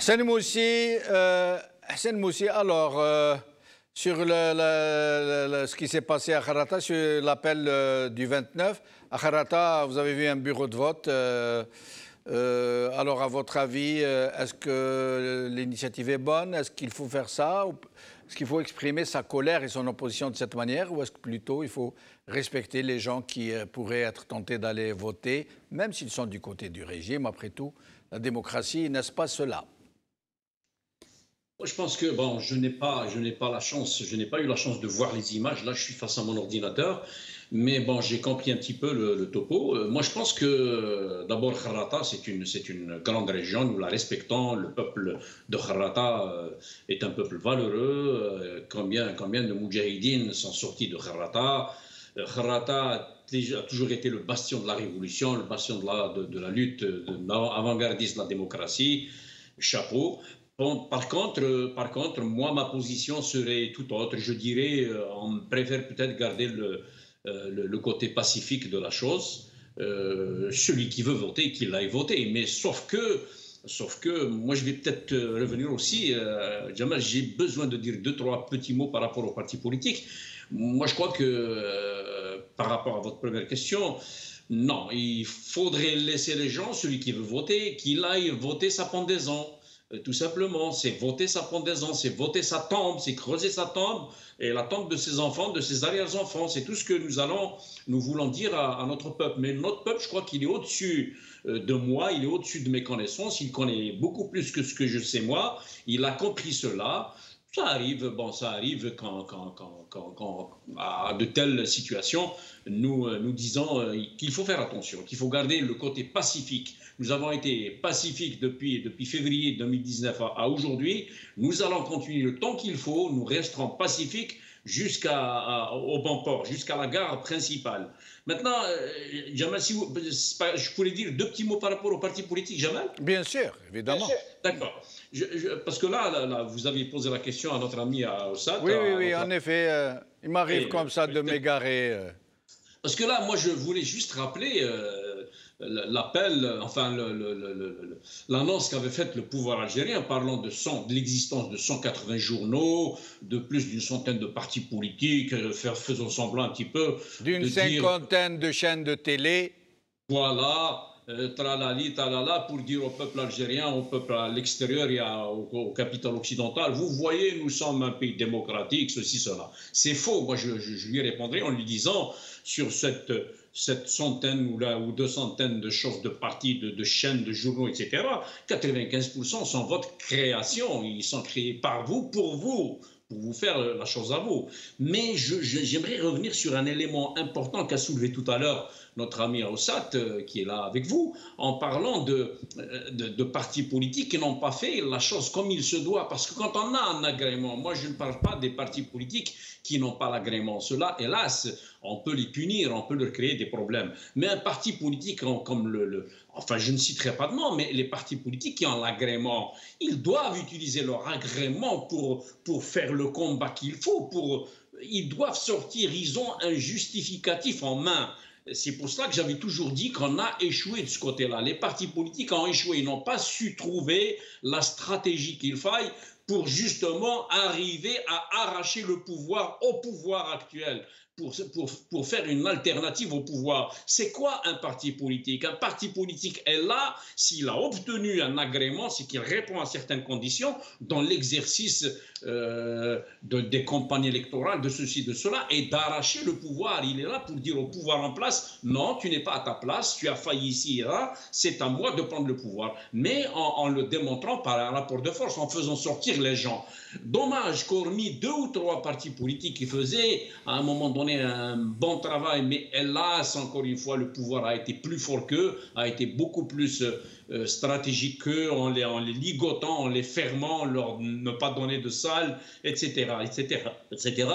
Hassan Moussi, alors, sur ce qui s'est passé à Kharata, sur l'appel du 29, à Kharata, vous avez vu un bureau de vote. Alors, à votre avis, est-ce que l'initiative est bonne? Est-ce qu'il faut faire ça? Est-ce qu'il faut exprimer sa colère et son opposition de cette manière? Ou est-ce que plutôt il faut respecter les gens qui pourraient être tentés d'aller voter, même s'ils sont du côté du régime? Après tout, la démocratie, n'est-ce pas cela? Je pense que bon, je n'ai pas eu la chance de voir les images. Là, je suis face à mon ordinateur, mais bon, j'ai compris un petit peu le topo. Moi, je pense que d'abord, Kharata, c'est une grande région. Nous la respectons. Le peuple de Kharata est un peuple valeureux. Combien de Moudjahidines sont sortis de Kharata? Kharata a toujours été le bastion de la révolution, le bastion de la lutte avant-gardiste de la démocratie. Chapeau. Bon, par contre, moi, ma position serait tout autre. Je dirais, on préfère peut-être garder le côté pacifique de la chose. Celui qui veut voter, qu'il aille voter. Mais sauf que, moi, je vais peut-être revenir aussi. Jamal, j'ai besoin de dire 2-3 petits mots par rapport aux partis politiques. Moi, je crois que, par rapport à votre première question, non, il faudrait laisser les gens, celui qui veut voter, qu'il aille voter sa pendaison. Tout simplement, c'est voter sa pendaison, c'est voter sa tombe, c'est creuser sa tombe et la tombe de ses enfants, de ses arrière-enfants. C'est tout ce que nous voulons dire à notre peuple. Mais notre peuple, je crois qu'il est au-dessus de moi, il est au-dessus de mes connaissances, il connaît beaucoup plus que ce que je sais moi. Il a compris cela. Ça arrive quand à de telles situations, nous disons qu'il faut faire attention, qu'il faut garder le côté pacifique. Nous avons été pacifiques depuis février 2019 à aujourd'hui. Nous allons continuer le temps qu'il faut. Nous resterons pacifiques jusqu'au bon port, jusqu'à la gare principale. Maintenant, Jamal, je pourrais dire 2 petits mots par rapport au parti politique, Jamal? Bien sûr, évidemment. D'accord. Parce que là, vous avez posé la question à notre ami à Ossat. Oui, en effet. Il m'arrive comme ça de m'égarer. Parce que là, moi, je voulais juste rappeler l'appel, enfin l'annonce qu'avait faite le pouvoir algérien parlant de l'existence de 180 journaux, de plus d'une centaine de partis politiques, faisant semblant un petit peu d'une cinquantaine de chaînes de télé. Voilà, tralali, talala, pour dire au peuple algérien, au peuple à l'extérieur et au capital occidental, vous voyez, nous sommes un pays démocratique, ceci, cela. C'est faux. Moi, je lui répondrai en lui disant, sur cette centaine ou 200 de choses, de partis, de chaînes, de journaux, etc., 95% sont votre création. Ils sont créés par vous, pour vous faire la chose à vous. Mais j'aimerais revenir sur un élément important qu'a soulevé tout à l'heure notre ami Ossat, qui est là avec vous, en parlant de partis politiques qui n'ont pas fait la chose comme il se doit. Parce que quand on a un agrément, moi je ne parle pas des partis politiques qui n'ont pas l'agrément. Ceux-là, hélas, on peut les punir, on peut leur créer des problèmes. Mais un parti politique comme enfin je ne citerai pas de nom, mais les partis politiques qui ont l'agrément, ils doivent utiliser leur agrément pour faire le combat qu'il faut. Ils doivent sortir, ils ont un justificatif en main. C'est pour cela que j'avais toujours dit qu'on a échoué de ce côté-là. Les partis politiques ont échoué, ils n'ont pas su trouver la stratégie qu'il faille pour justement arriver à arracher le pouvoir au pouvoir actuel, pour faire une alternative au pouvoir. C'est quoi un parti politique? Un parti politique est là, s'il a obtenu un agrément, c'est qu'il répond à certaines conditions dans l'exercice des campagnes électorales, de ceci, de cela, et d'arracher le pouvoir. Il est là pour dire au pouvoir en place, non, tu n'es pas à ta place, tu as failli ici et là, c'est à moi de prendre le pouvoir. Mais en le démontrant par un rapport de force, en faisant sortir séduire les gens. Dommage qu'hormis 2 ou 3 partis politiques qui faisaient à un moment donné un bon travail, mais hélas, encore une fois, le pouvoir a été plus fort qu'eux, a été beaucoup plus stratégique qu'eux, en les ligotant, en les fermant, leur ne pas donner de salle, etc., etc., etc.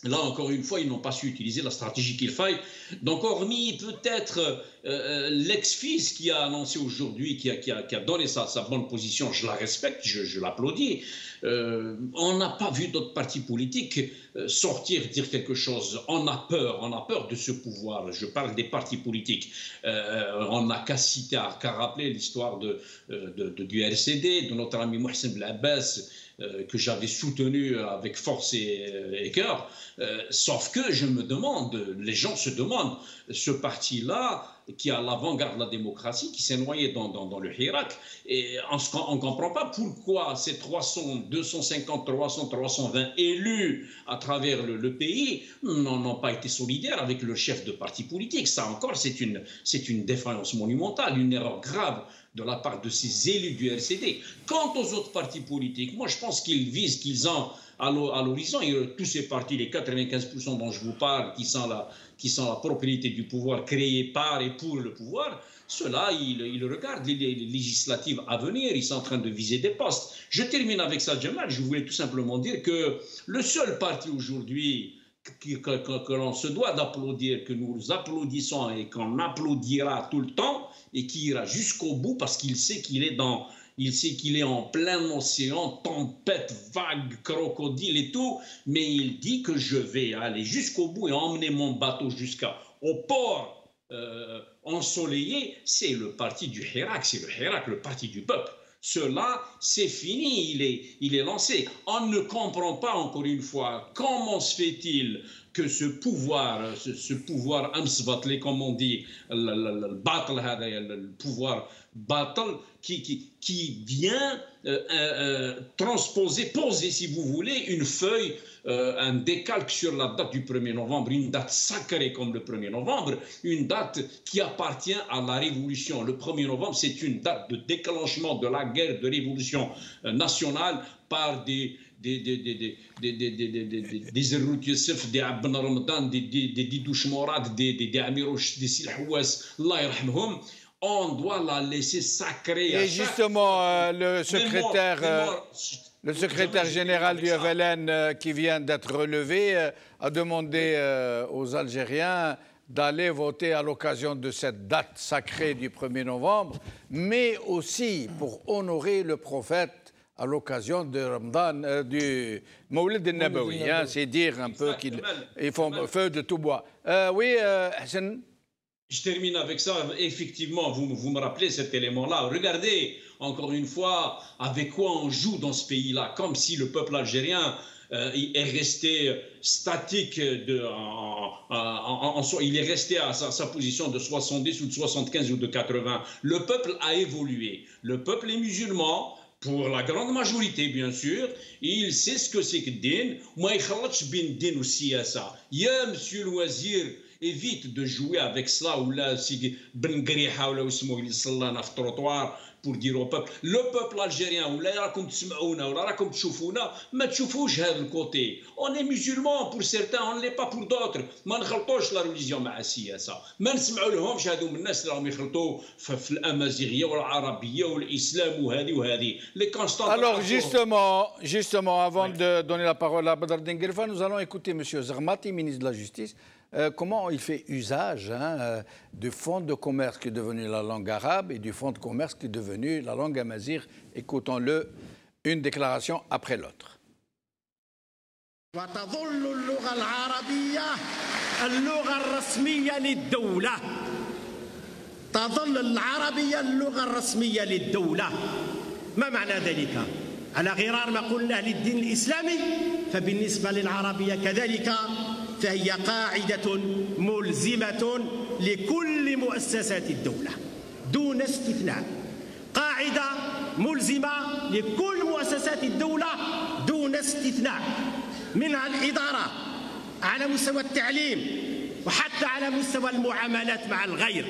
Là, encore une fois, ils n'ont pas su utiliser la stratégie qu'il faille. Donc, hormis peut-être l'ex-fils qui a annoncé aujourd'hui, qui a donné sa bonne position, je la respecte, je l'applaudis. On n'a pas vu d'autres partis politiques sortir, dire quelque chose. On a peur de ce pouvoir. Je parle des partis politiques. On n'a qu'à citer, qu'à rappeler l'histoire du RCD, de notre ami Mohsen Blabès, que j'avais soutenu avec force et cœur. Sauf que je me demande, les gens se demandent, ce parti-là, qui est à l'avant-garde de la démocratie, qui s'est noyé dans le Hirak, et on ne comprend pas pourquoi ces 300, 250, 300, 320 élus à travers le pays n'ont pas été solidaires avec le chef de parti politique. Ça encore, c'est une défaillance monumentale, une erreur grave de la part de ces élus du RCD. Quant aux autres partis politiques, moi je pense qu'ils visent, qu'ils ont à l'horizon, tous ces partis, les 95% dont je vous parle, qui sont la propriété du pouvoir, créés par et pour le pouvoir, ceux-là, ils regardent les législatives à venir, ils sont en train de viser des postes. Je termine avec ça, Jamal, je voulais tout simplement dire que le seul parti aujourd'hui que l'on se doit d'applaudir, que nous applaudissons et qu'on applaudira tout le temps et qui ira jusqu'au bout parce qu'il sait qu'il est en plein océan, tempête, vague, crocodile et tout, mais il dit que je vais aller jusqu'au bout et emmener mon bateau jusqu'au port ensoleillé. C'est le parti du Hirak, c'est le Hirak, le parti du peuple. Cela, c'est fini, il est lancé. On ne comprend pas, encore une fois, comment se fait-il que ce pouvoir amsbatlé, comme on dit, le pouvoir battle, qui vient poser, si vous voulez, une feuille, un décalque sur la date du 1er novembre, une date sacrée comme le 1er novembre, une date qui appartient à la révolution. Le 1er novembre, c'est une date de déclenchement de la guerre de révolution nationale par des Zerrout Youssef, des Abn Ramadan, des Didouche Morad, des Amirouch, des Silhouas, Allah yarhamhum. On doit la laisser sacrée. Et justement, le secrétaire général du FLN qui vient d'être relevé a demandé aux Algériens d'aller voter à l'occasion de cette date sacrée du 1er novembre, mais aussi pour honorer le prophète à l'occasion de Ramadan, du Mawlid al-Nabawi. C'est dire un peu qu'ils font feu de tout bois. Oui, Hassan. Je termine avec ça. Effectivement, vous me rappelez cet élément-là. Regardez, encore une fois, avec quoi on joue dans ce pays-là, comme si le peuple algérien est resté statique, il est resté à sa position de 70 ou de 75 ou de 80. Le peuple a évolué. Le peuple est musulman. Pour la grande majorité, bien sûr, il sait ce que c'est que le din. Moi, il bin din aussi à ça. Ya, monsieur le wazir, évite de jouer avec cela ou là, si ben griha ou là, il s'en trottoir pour dire au peuple, le peuple algérien, ou là, raconte tsmaouna, ou là, raconte tchoufouna, mais tchoufouch, le côté. On est musulmans pour certains, on ne l'est pas pour d'autres. ما نخلطوش la religion مع السياسة. ما نسمعوا لهمش هذو من الناس اللي راهم يخلطوا في الأمازيغية والعربية والإسلام وهذه وهذه. Alors justement, avant de donner la parole à Badr Denguirfa, nous allons écouter M. Zermati, ministre de la Justice, comment il fait usage du fonds de commerce qui est devenu la langue arabe et du fonds de commerce qui est devenu la langue amazigh. Écoutons-le, une déclaration après l'autre. وتظل اللغة العربية اللغة الرسمية للدولة. تظل العربية اللغة الرسمية للدولة. ما معنى ذلك؟ على غرار ما قلنا للدين الإسلامي فبالنسبة للعربية كذلك فهي قاعدة ملزمة لكل مؤسسات الدولة دون استثناء. قاعدة ملزمة لكل مؤسسات الدولة دون استثناء، منها الإدارة على مستوى التعليم وحتى على مستوى المعاملات مع الغير،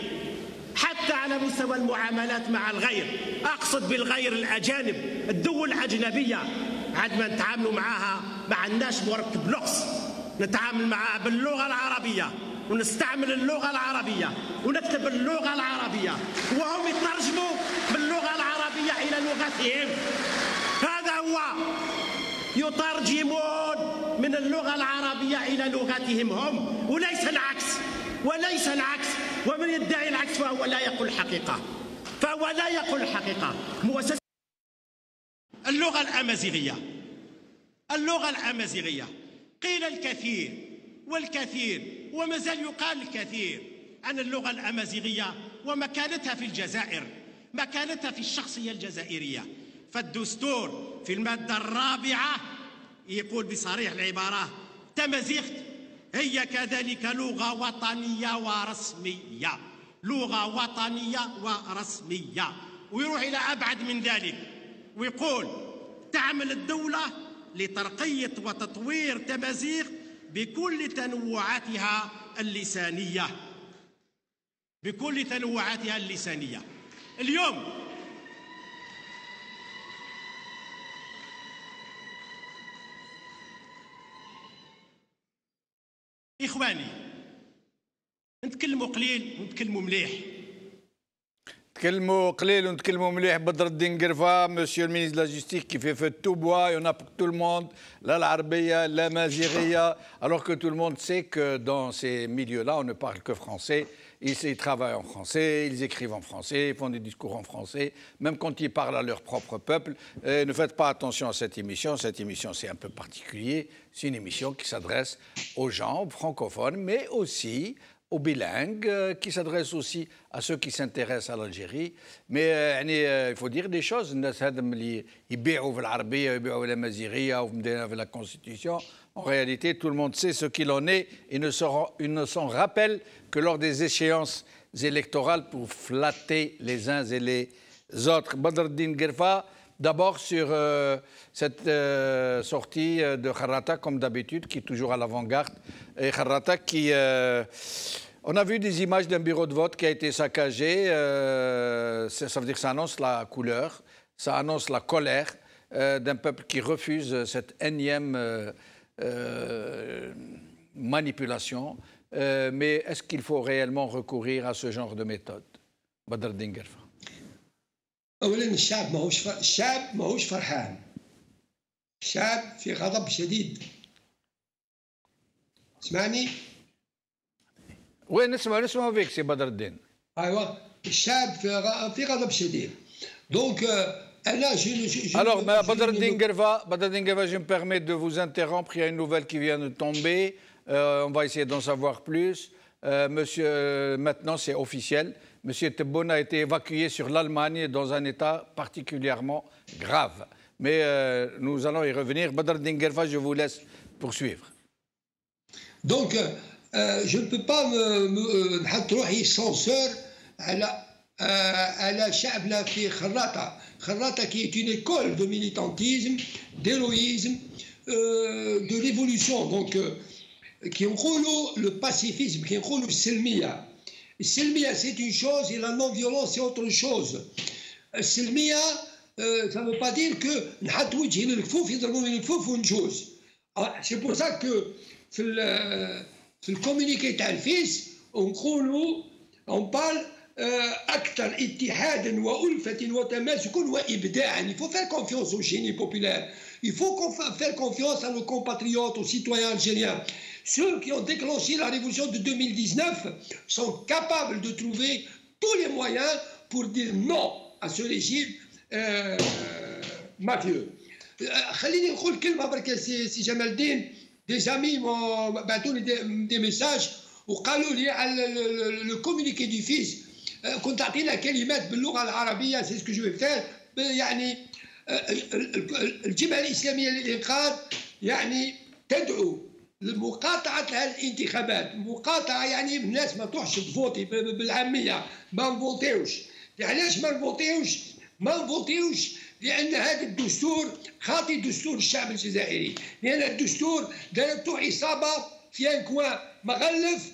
حتى حتى على مستوى المعاملات مع الغير. أقصد بالغير الأجانب، الدول الأجنبية عندما نتعاملوا معها ما عندناش مركب لغز، نتعامل معها باللغة العربية ونستعمل اللغة العربية ونكتب اللغة العربية وهم يترجموا باللغة العربية إلى لغتهم. هذا هو، يترجمون من اللغة العربية إلى لغتهم هم، وليس العكس، وليس العكس. ومن يدعي العكس فهو لا يقول الحقيقة، فهو لا يقول الحقيقة. مؤسسة اللغة الأمازيغية، اللغة الأمازيغية قيل الكثير والكثير وما زال يقال الكثير عن اللغة الأمازيغية ومكانتها في الجزائر، مكانتها في الشخصية الجزائرية. فالدستور في المادة الرابعة يقول بصريح العبارة: تمازيغت هي كذلك لغة وطنية ورسمية، لغة وطنية ورسمية. ويروح إلى أبعد من ذلك ويقول: تعمل الدولة لترقية وتطوير تمازيغ بكل تنوعاتها اللسانية، بكل تنوعاتها اللسانية. اليوم إخواني نتكلموا قليل ونتكلموا مليح. نتكلموا قليل ونتكلموا مليح. بدر الدين قرفة, monsieur le ministre de la Justice, qui fait feu de tout bois, il y en a pour tout le monde, la l'arabia, la mazighiya, alors que tout le monde sait que dans ces milieux-là, on ne parle que français. Ils travaillent en français, ils écrivent en français, ils font des discours en français, même quand ils parlent à leur propre peuple. Ne faites pas attention à cette émission. Cette émission, c'est un peu particulier. C'est une émission qui s'adresse aux gens francophones, mais aussi aux bilingues, qui s'adresse aussi à ceux qui s'intéressent à l'Algérie. Mais il faut dire des choses. La Constitution. En réalité, tout le monde sait ce qu'il en est et ne s'en rappelle que lors des échéances électorales pour flatter les uns et les autres. Badr el-Din Guerfa, d'abord sur cette sortie de Kharrata, comme d'habitude, qui est toujours à l'avant-garde. Et Kharrata qui... on a vu des images d'un bureau de vote qui a été saccagé. Ça veut dire que ça annonce la couleur, ça annonce la colère d'un peuple qui refuse cette énième manipulation. Mais est-ce qu'il faut réellement recourir à ce genre de méthode? Badr el-Din Guerfa. اولا الشعب ماهوش فرحان. الشعب في غضب شديد. اسمعني؟ وين نسمع فيك سي بدر الدين. ايوه الشعب في غضب شديد. دونك Alors, Badr el-Din Guerfa, je me permets de vous interrompre. Il y a une nouvelle qui vient de tomber. On va essayer d'en savoir plus. Maintenant, c'est officiel. Monsieur Tebboune a été évacué sur l'Allemagne dans un état particulièrement grave. Mais nous allons y revenir. Badr el-Din Guerfa, je vous laisse poursuivre. Donc, je ne peux pas نحط روحي censeur على شعبنا في خراطة. خراطة qui est une école de militantisme, d'héroïsme, de révolution. Donc, qui نقولوا le pacifisme, qui نقولوا السلمية. السلمية c'est une chose et la non-violence c'est autre chose. السلمية ça ne veut pas dire que نحط وجهي للكفوف يضربوني للكفوف ونجوز. C'est pour ça que في الكومونيكي تاع الفيس نقولوا on parle أكثر اتحادا وألفة وتماسكا وإبداعا. Il faut faire confiance au génie populaire. Il faut faire confiance à nos compatriotes, aux citoyens algériens. Ceux qui ont déclenché la révolution de 2019 sont capables de trouver tous les moyens pour dire non à ce régime mafieux. خليني نقول كلمة برك سي جمال الدين. Des amis m'ont battu des messages وقالوا لي على le communiqué du fils كنت أعطينا كلمات باللغة العربية. c'est ce que je vais faire. يعني الجبهة الإسلامية للإنقاذ يعني تدعو لمقاطعة الانتخابات. مقاطعة يعني الناس ما تروحش تفوتي بالعامية. ما نفوتيوش. علاش ما نفوتيوش؟ ما نفوتيوش لأن هذا الدستور خاطي دستور الشعب الجزائري. لأن الدستور دارته عصابة في ان كوان مغلف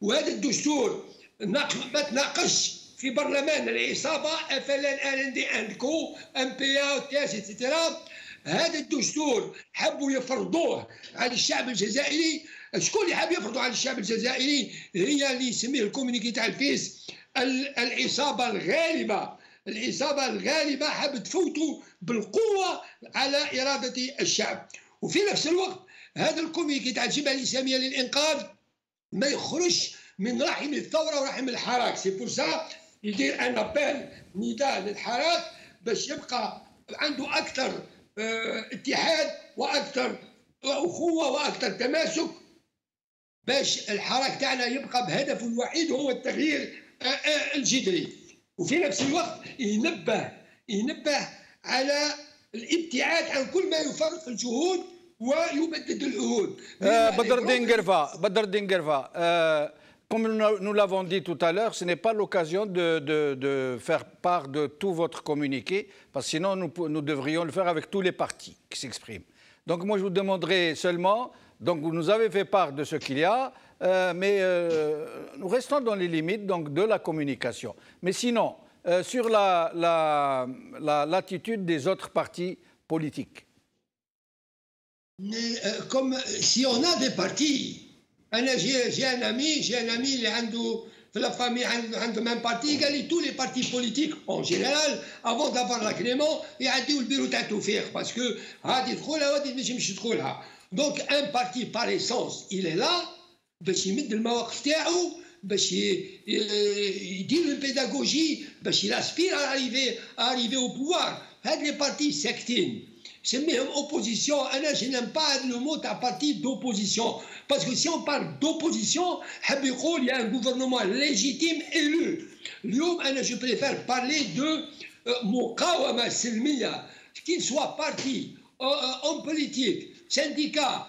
وهذا الدستور ما تناقش في برلمان العصابه FLN عندكو MPA وتاس اتسيتيرا. هذا الدستور حبوا يفرضوه على الشعب الجزائري. شكون اللي حاب يفرضوا على الشعب الجزائري؟ هي اللي يسميه الكومونيكي تاع الفيس العصابه الغالبه. العصابه الغالبه حاب تفوتوا بالقوه على اراده الشعب. وفي نفس الوقت هذا الكوميكي تاع الجبهه الاسلاميه للانقاذ ما يخرجش من رحم الثوره ورحم الحراك. سي بور سا يدير ان ابل نداء للحراك باش يبقى عنده اكثر اتحاد واكثر اخوه واكثر تماسك، باش الحراك تاعنا يبقى بهدفه الوحيد هو التغيير الجذري. وفي نفس الوقت ينبه على الابتعاد عن كل ما يفرق الجهود ويبدد العهود. Badr Dinguerva, comme nous l'avons dit tout à l'heure, ce n'est pas l'occasion de faire part de tout votre communiqué, parce que sinon nous devrions le faire avec tous les partis qui s'expriment. Donc moi je vous demanderai seulement, donc vous nous avez fait part de ce qu'il y a, mais nous restons dans les limites donc, de la communication. Mais sinon, sur l'attitude des autres partis politiques. Comme si on a des partis. J'ai un ami اللي عنده في la famille عنده même parti. قال لي tous les partis politiques en général avant d'avoir l'agrément يعديوا البيرو تاع التوفيق باسكو هادي تدخلها وهادي ما تنجمش تدخلها. دونك ان بارتي par essence il est là باش يمد المواقف تاعو، باش يدير البيداغوجي، باش ياسبير arriver au pouvoir. هاد لي بارتي ساكتين سميهم اوبوزيسيون. انا جو نيم با لو مو تاع بارتي دوبوزيسيون باسكو سي اون بار دوبوزيسيون حب يقول يا ان غوفرنمون ليجيتيم ايلو. اليوم انا جو بريفير بارلي دو مقاومه سلميه كي سوا بارتي اون بوليتيك سانديكا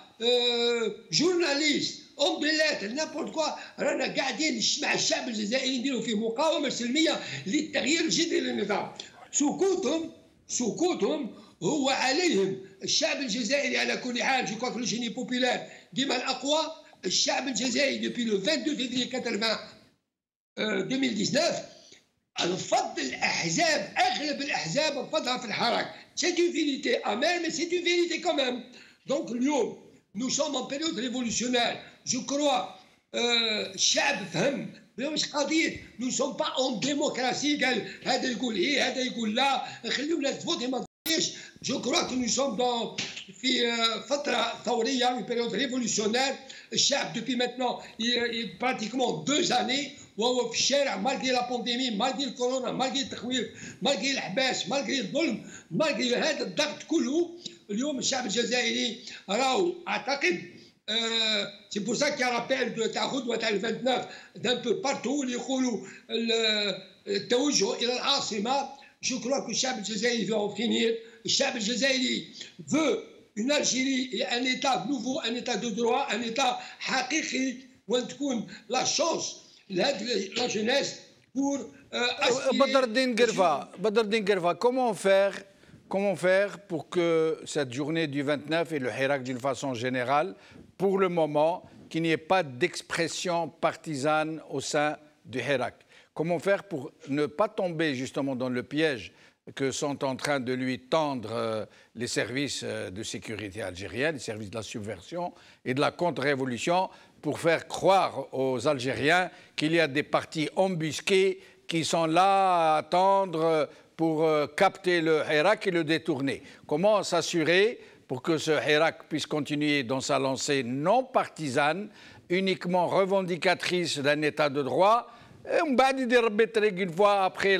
جورناليست اون دي لاتر نابورت كوا. رانا قاعدين مع الشعب الجزائري نديروا فيه مقاومه سلميه للتغيير الجذري للنظام. سكوتهم هو عليهم. الشعب الجزائري على كل حال جو كوا الجيني بوبولار ديما الاقوى. الشعب الجزائري دوبي لو 22 فيفري 2019 رفض الاحزاب، اغلب الاحزاب رفضها في الحراك. سي اون فيريتي امير مي سي اون فيريتي كومام. دونك اليوم نو سوم ان بيريود ريفولوسيونير. جو كروا الشعب فهم مش قضيه نو سوم با اون ديموكراسي قال هذا يقول ايه هذا يقول لا خليو الناس تفوتي ما تفوتيش. جو كروا كو نو سوم دون في فتره ثوريه اون بيريود ريفولوسيونير. الشعب دوبي ماتنون براتيكمون 2 années وهو في الشارع مالغري لا بانديمي، مالغري الكورونا، مالغري التخويف، مالغري الحباس، مالغري الظلم، مالغري هذا الضغط كله. اليوم الشعب الجزائري راهو اعتقد سي بور سا كي رابيل تاع غدوه تاع 29 دان بو بارتو اللي يقولوا التوجه الى العاصمه. جو كرو كو الشعب الجزائري فو فينير. الشعب الجزائري فو اون الجيري ان ايتا نوفو، ان ايتا دو دروا، ان ايتا حقيقي وين تكون لا شونس لهاد لا جونيس بور Badr Dinguerva, comment faire pour que cette journée du 29 et le Hirak d'une façon générale, pour le moment, qu'il n'y ait pas d'expression partisane au sein du Hirak? Comment faire pour ne pas tomber justement dans le piège que sont en train de lui tendre les services de sécurité algériens, les services de la subversion et de la contre-révolution, pour faire croire aux Algériens qu'il y a des partis embusqués qui sont là à attendre pour capter le Hirak et le détourner. Comment s'assurer pour que ce Hirak puisse continuer dans sa lancée non partisane, uniquement revendicatrice d'un état de droit, une fois après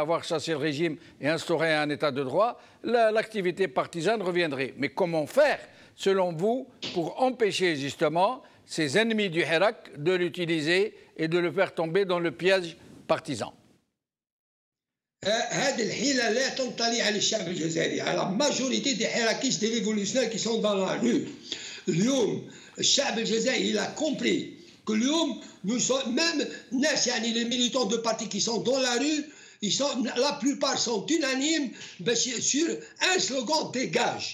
avoir chassé le régime et instauré un état de droit, l'activité partisane reviendrait. Mais comment faire, selon vous, pour empêcher justement ces ennemis du Hirak de l'utiliser et de le faire tomber dans le piège partisan? هذه الحيلة لا تنطلي على الشعب الجزائري، على ماجوريتي دي حراكيش دي ريفولوسيونير كي سون دون لا رو. اليوم الشعب الجزائري لا كومبري كو اليوم نو سون ميم ناس يعني لي ميليتون دو بارتي كي سون دون لا رو ils sont la plupart sont unanimes sur un slogan dégage.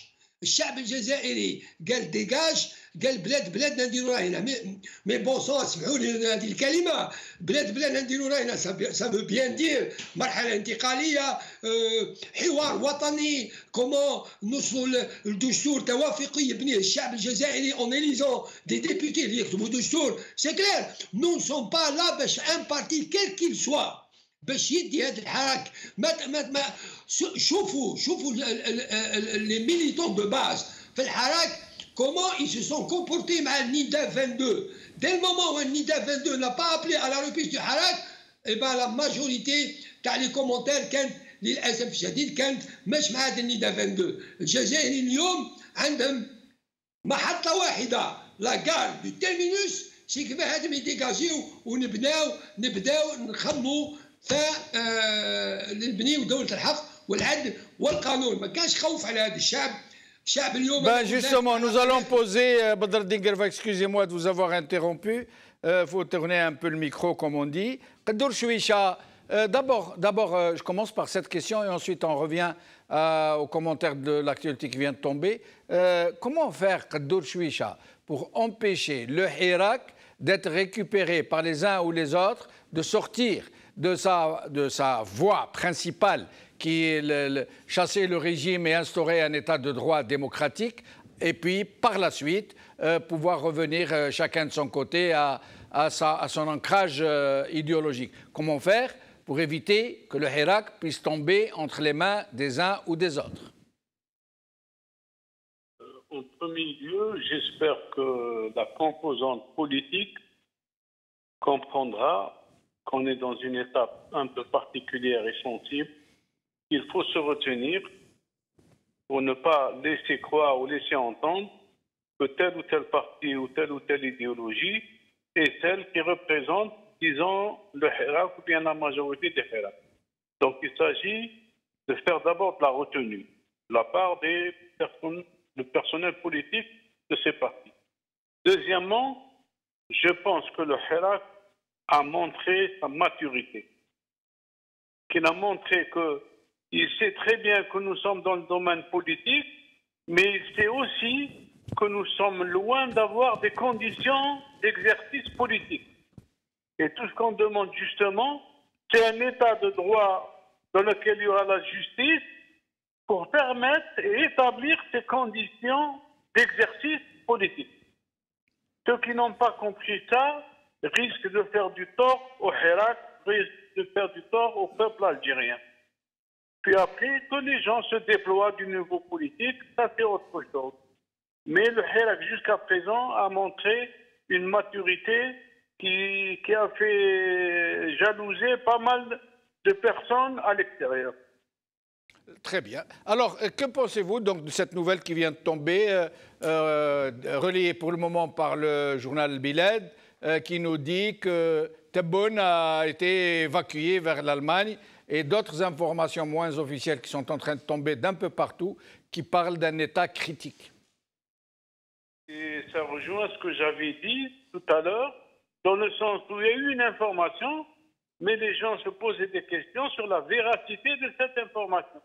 الشعب الجزائري قال ديجاج، قال بلادنا نديروا هنا. مي بون سون، اسمحوا لي هذه الكلمه، بلادنا نديروا هنا سافو بيان دير مرحله انتقاليه، حوار وطني، كومون نوصلوا لدستور توافقي يبنيه الشعب الجزائري اون اليزون دي ديبوتي اللي يكتبوا دستور. سي كلير، نو سون با لا باش ان بارتي كيل كيل سوا باش يدي هذا الحراك. شوفوا لي ميليتون دو باز في الحراك comment ils se sont comportés مع النيدا 22. Dès le moment où le NIDA 22 n'a pas appelé à la reprise du Harak, eh ben la majorité تاع les commentaires كانت للاسف الشديد كانت مش مع هذا النيدا 22. الجزائري اليوم عندهم محطه واحده، لا كار دو تيرمينوس، سي كيف هذم يديكاجيو ونبداو نخموا نبنيو دوله الحق والعدل والقانون. ما كانش خوف على هذا الشعب. Ben justement, nous allons poser, Badreddine Guerfa, excusez-moi de vous avoir interrompu, faut tourner un peu le micro comme on dit. Kaddour Chouicha, d'abord, je commence par cette question et ensuite on revient aux commentaires de l'actualité qui vient de tomber. Comment faire, Kaddour Chouicha, pour empêcher le Hirak d'être récupéré par les uns ou les autres, de sortir de sa voie principale qui est chasser le régime et instaurer un état de droit démocratique, et puis par la suite pouvoir revenir chacun de son côté à son ancrage idéologique. Comment faire pour éviter que le Hirak puisse tomber entre les mains des uns ou des autres? En premier lieu, j'espère que la composante politique comprendra qu'on est dans une étape un peu particulière et sensible. Il faut se retenir pour ne pas laisser croire ou laisser entendre que tel ou tel parti ou telle idéologie est celle qui représente, disons, le Hirak ou bien la majorité des Hirak. Donc il s'agit de faire d'abord de la retenue de la part des personnes, du personnel politique de ces partis. Deuxièmement, je pense que le Hirak a montré sa maturité, qu'il a montré qu'il sait très bien que nous sommes dans le domaine politique, mais il sait aussi que nous sommes loin d'avoir des conditions d'exercice politique. Et tout ce qu'on demande justement, c'est un état de droit dans lequel il y aura la justice pour permettre et établir ces conditions d'exercice politique. Ceux qui n'ont pas compris ça risquent de faire du tort au Hirak, risquent de faire du tort au peuple algérien. Puis après, que les gens se déploient du niveau politique, ça c'est autre chose. Mais le Hirak jusqu'à présent a montré une maturité qui a fait jalouser pas mal de personnes à l'extérieur. Très bien. Alors, que pensez-vous donc de cette nouvelle qui vient de tomber, relayée pour le moment par le journal Biled, qui nous dit que Tebboune a été évacué vers l'Allemagne et d'autres informations moins officielles qui sont en train de tomber d'un peu partout, qui parlent d'un état critique? Et ça rejoint ce que j'avais dit tout à l'heure, dans le sens où il y a eu une information, mais les gens se posaient des questions sur la véracité de cette information.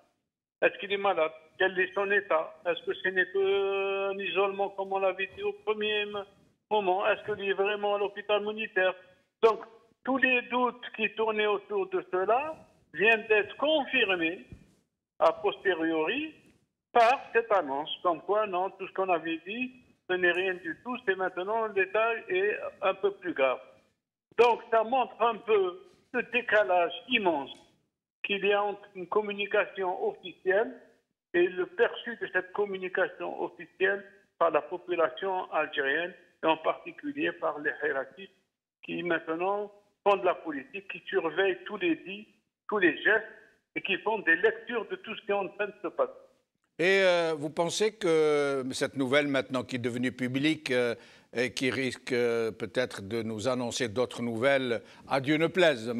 Est-ce qu'il est malade? Quel est son état? Est-ce que ce n'est qu'un isolement, comme on l'avait dit au premier moment? Est-ce qu'il est vraiment à l'hôpital militaire? Donc, tous les doutes qui tournaient autour de cela viennent d'être confirmés a posteriori par cette annonce. Comme quoi, non, tout ce qu'on avait dit, ce n'est rien du tout. C'est maintenant, l'état est un peu plus grave. Donc, ça montre un peu le décalage immense qu'il y a entre une communication officielle et le perçu de cette communication officielle par la population algérienne, et en particulier par les Hirakistes qui maintenant font de la politique, qui surveillent tous les dits, tous les gestes et qui font des lectures de tout ce qui est en train de se passer. Et vous pensez que cette nouvelle maintenant qui est devenue publique et qui risque peut-être de nous annoncer d'autres nouvelles, à Dieu ne plaise,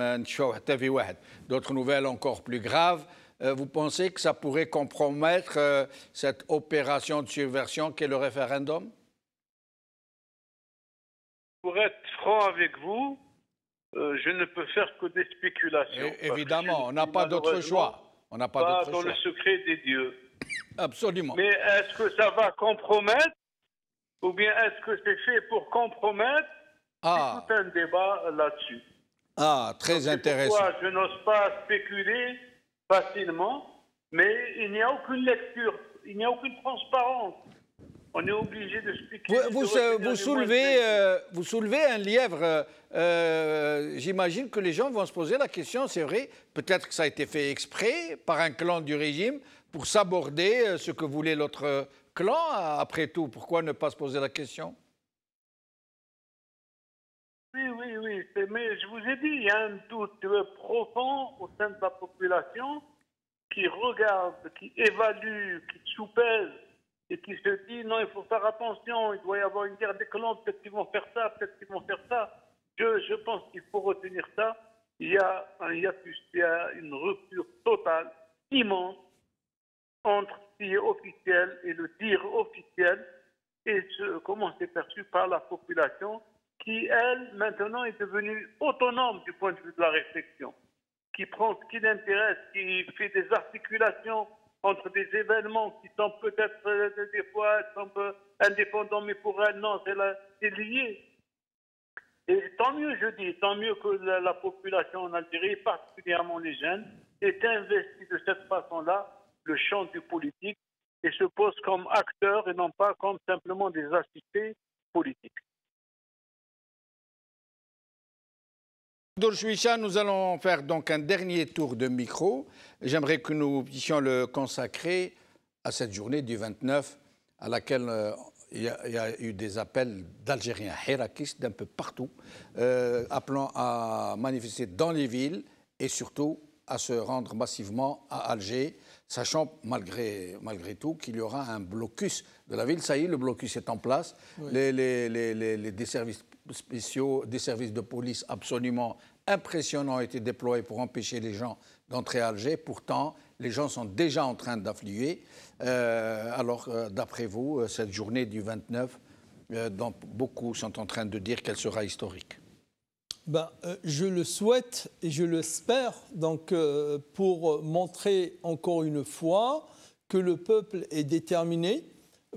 d'autres nouvelles encore plus graves, vous pensez que ça pourrait compromettre cette opération de subversion qu'est le référendum? Pour être franc avec vous, je ne peux faire que des spéculations. Et évidemment, on n'a pas d'autre choix. On n'a pas d'autre choix. Dans le secret des dieux. absolument. Mais est-ce que ça va compromettre ou bien est-ce que c'est fait pour compromettre? C'est tout un débat là-dessus. Ah, très intéressant. Pourquoi je n'ose pas spéculer facilement, mais il n'y a aucune lecture, il n'y a aucune transparence. On est obligé de spéculer. Vous soulevez un lièvre. J'imagine que les gens vont se poser la question, c'est vrai, peut-être que ça a été fait exprès par un clan du régime pour s'aborder ce que voulait l'autre clan. Après tout, pourquoi ne pas se poser la question? Oui, mais je vous ai dit, il y a un doute profond au sein de la population qui regarde, qui évalue, qui soupèse et qui se dit non, il faut faire attention, il doit y avoir une guerre des clans, peut-être qu'ils vont faire ça, peut-être qu'ils vont faire ça. Je pense qu'il faut retenir ça. Il y a une rupture totale, immense, entre ce qui est officiel et le dire officiel et comment c'est perçu par la population qui, elle, maintenant est devenue autonome du point de vue de la réflexion, qui prend ce qui l'intéresse, qui fait des articulations entre des événements qui sont peut-être des fois indépendants, mais pour elle, non, c'est lié. Et tant mieux, je dis, tant mieux que la population en Algérie, particulièrement les jeunes, est investie de cette façon-là le champ du politique et se pose comme acteurs et non pas comme simplement des assistés politiques. Chouicha, nous allons faire donc un dernier tour de micro. J'aimerais que nous puissions le consacrer à cette journée du 29 à laquelle il y a eu des appels d'Algériens hirakistes d'un peu partout, appelant à manifester dans les villes et surtout à se rendre massivement à Alger, sachant malgré tout qu'il y aura un blocus de la ville. Ça y est, le blocus est en place. Oui. Des services spéciaux, des services de police absolument impressionnants ont été déployés pour empêcher les gens d'entrer à Alger. Pourtant, les gens sont déjà en train d'affluer. Alors, d'après vous, cette journée du 29, dont beaucoup sont en train de dire qu'elle sera historique. Je le souhaite et je l'espère, donc, pour montrer encore une fois que le peuple est déterminé,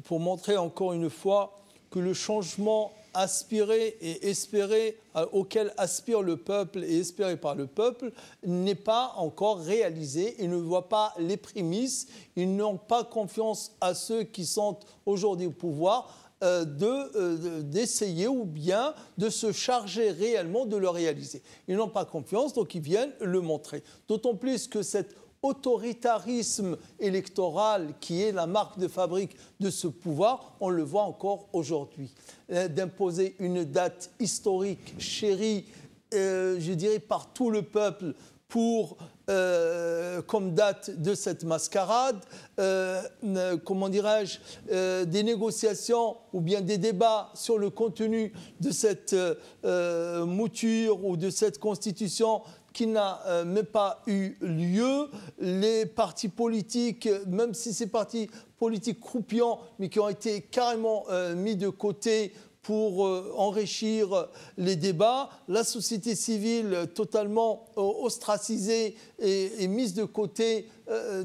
pour montrer encore une fois que le changement aspiré et espéré, auquel aspire le peuple et espéré par le peuple, n'est pas encore réalisé. Ils ne voient pas les prémices, ils n'ont pas confiance à ceux qui sont aujourd'hui au pouvoir d'essayer ou bien de se charger réellement de le réaliser. Ils n'ont pas confiance, donc ils viennent le montrer. D'autant plus que cet autoritarisme électoral qui est la marque de fabrique de ce pouvoir, on le voit encore aujourd'hui. D'imposer une date historique chérie, je dirais, par tout le peuple pour, comme date de cette mascarade, comment dirais-je, des négociations ou bien des débats sur le contenu de cette mouture ou de cette constitution qui n'a même pas eu lieu. Les partis politiques, même si ces partis politiques croupiants, mais qui ont été carrément mis de côté pour enrichir les débats, la société civile totalement ostracisée et mise de côté.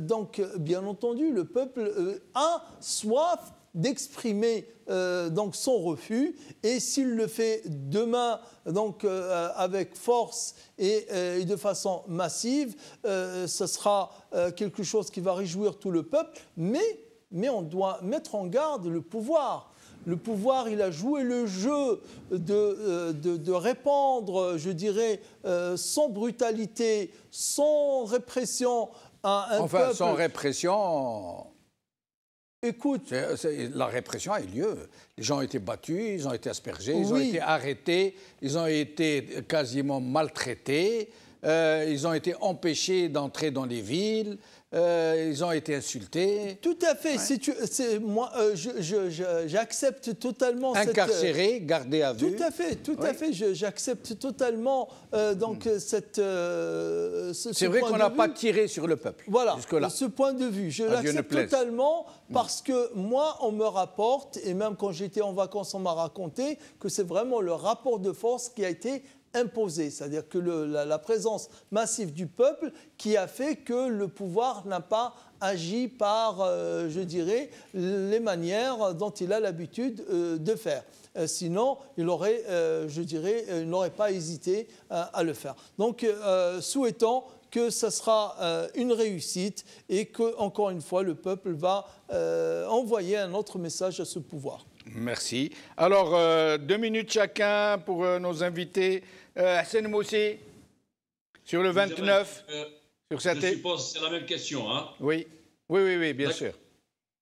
Donc, bien entendu, le peuple a soif d'exprimer donc son refus, et s'il le fait demain donc avec force et de façon massive, ce sera quelque chose qui va réjouir tout le peuple, mais on doit mettre en garde le pouvoir. Le pouvoir, il a joué le jeu de répandre, je dirais, sans brutalité, sans répression à un peuple. Sans répression. Écoute, la répression a eu lieu. Les gens ont été battus, ils ont été aspergés, ils ont été arrêtés, ils ont été quasiment maltraités, ils ont été empêchés d'entrer dans les villes. Ils ont été insultés. Tout à fait. Ouais. Moi, j'accepte totalement. Incarcérés, gardés à vue. Tout à fait. J'accepte totalement cette. C'est vrai qu'on n'a pas tiré sur le peuple. Voilà. Ce point de vue, je l'accepte totalement parce que moi, on me rapporte, et même quand j'étais en vacances, on m'a raconté que c'est vraiment le rapport de force qui a été imposée, c'est-à-dire que la présence massive du peuple qui a fait que le pouvoir n'a pas agi par, je dirais, les manières dont il a l'habitude de faire. Sinon, il aurait, je dirais, il n'aurait pas hésité à le faire. Donc, souhaitons que ça sera une réussite et que, encore une fois, le peuple va envoyer un autre message à ce pouvoir. Merci. Alors, 2 minutes chacun pour nos invités. Hassan Moussi, sur le 29. Je suppose que c'est la même question. Hein? Oui, bien sûr.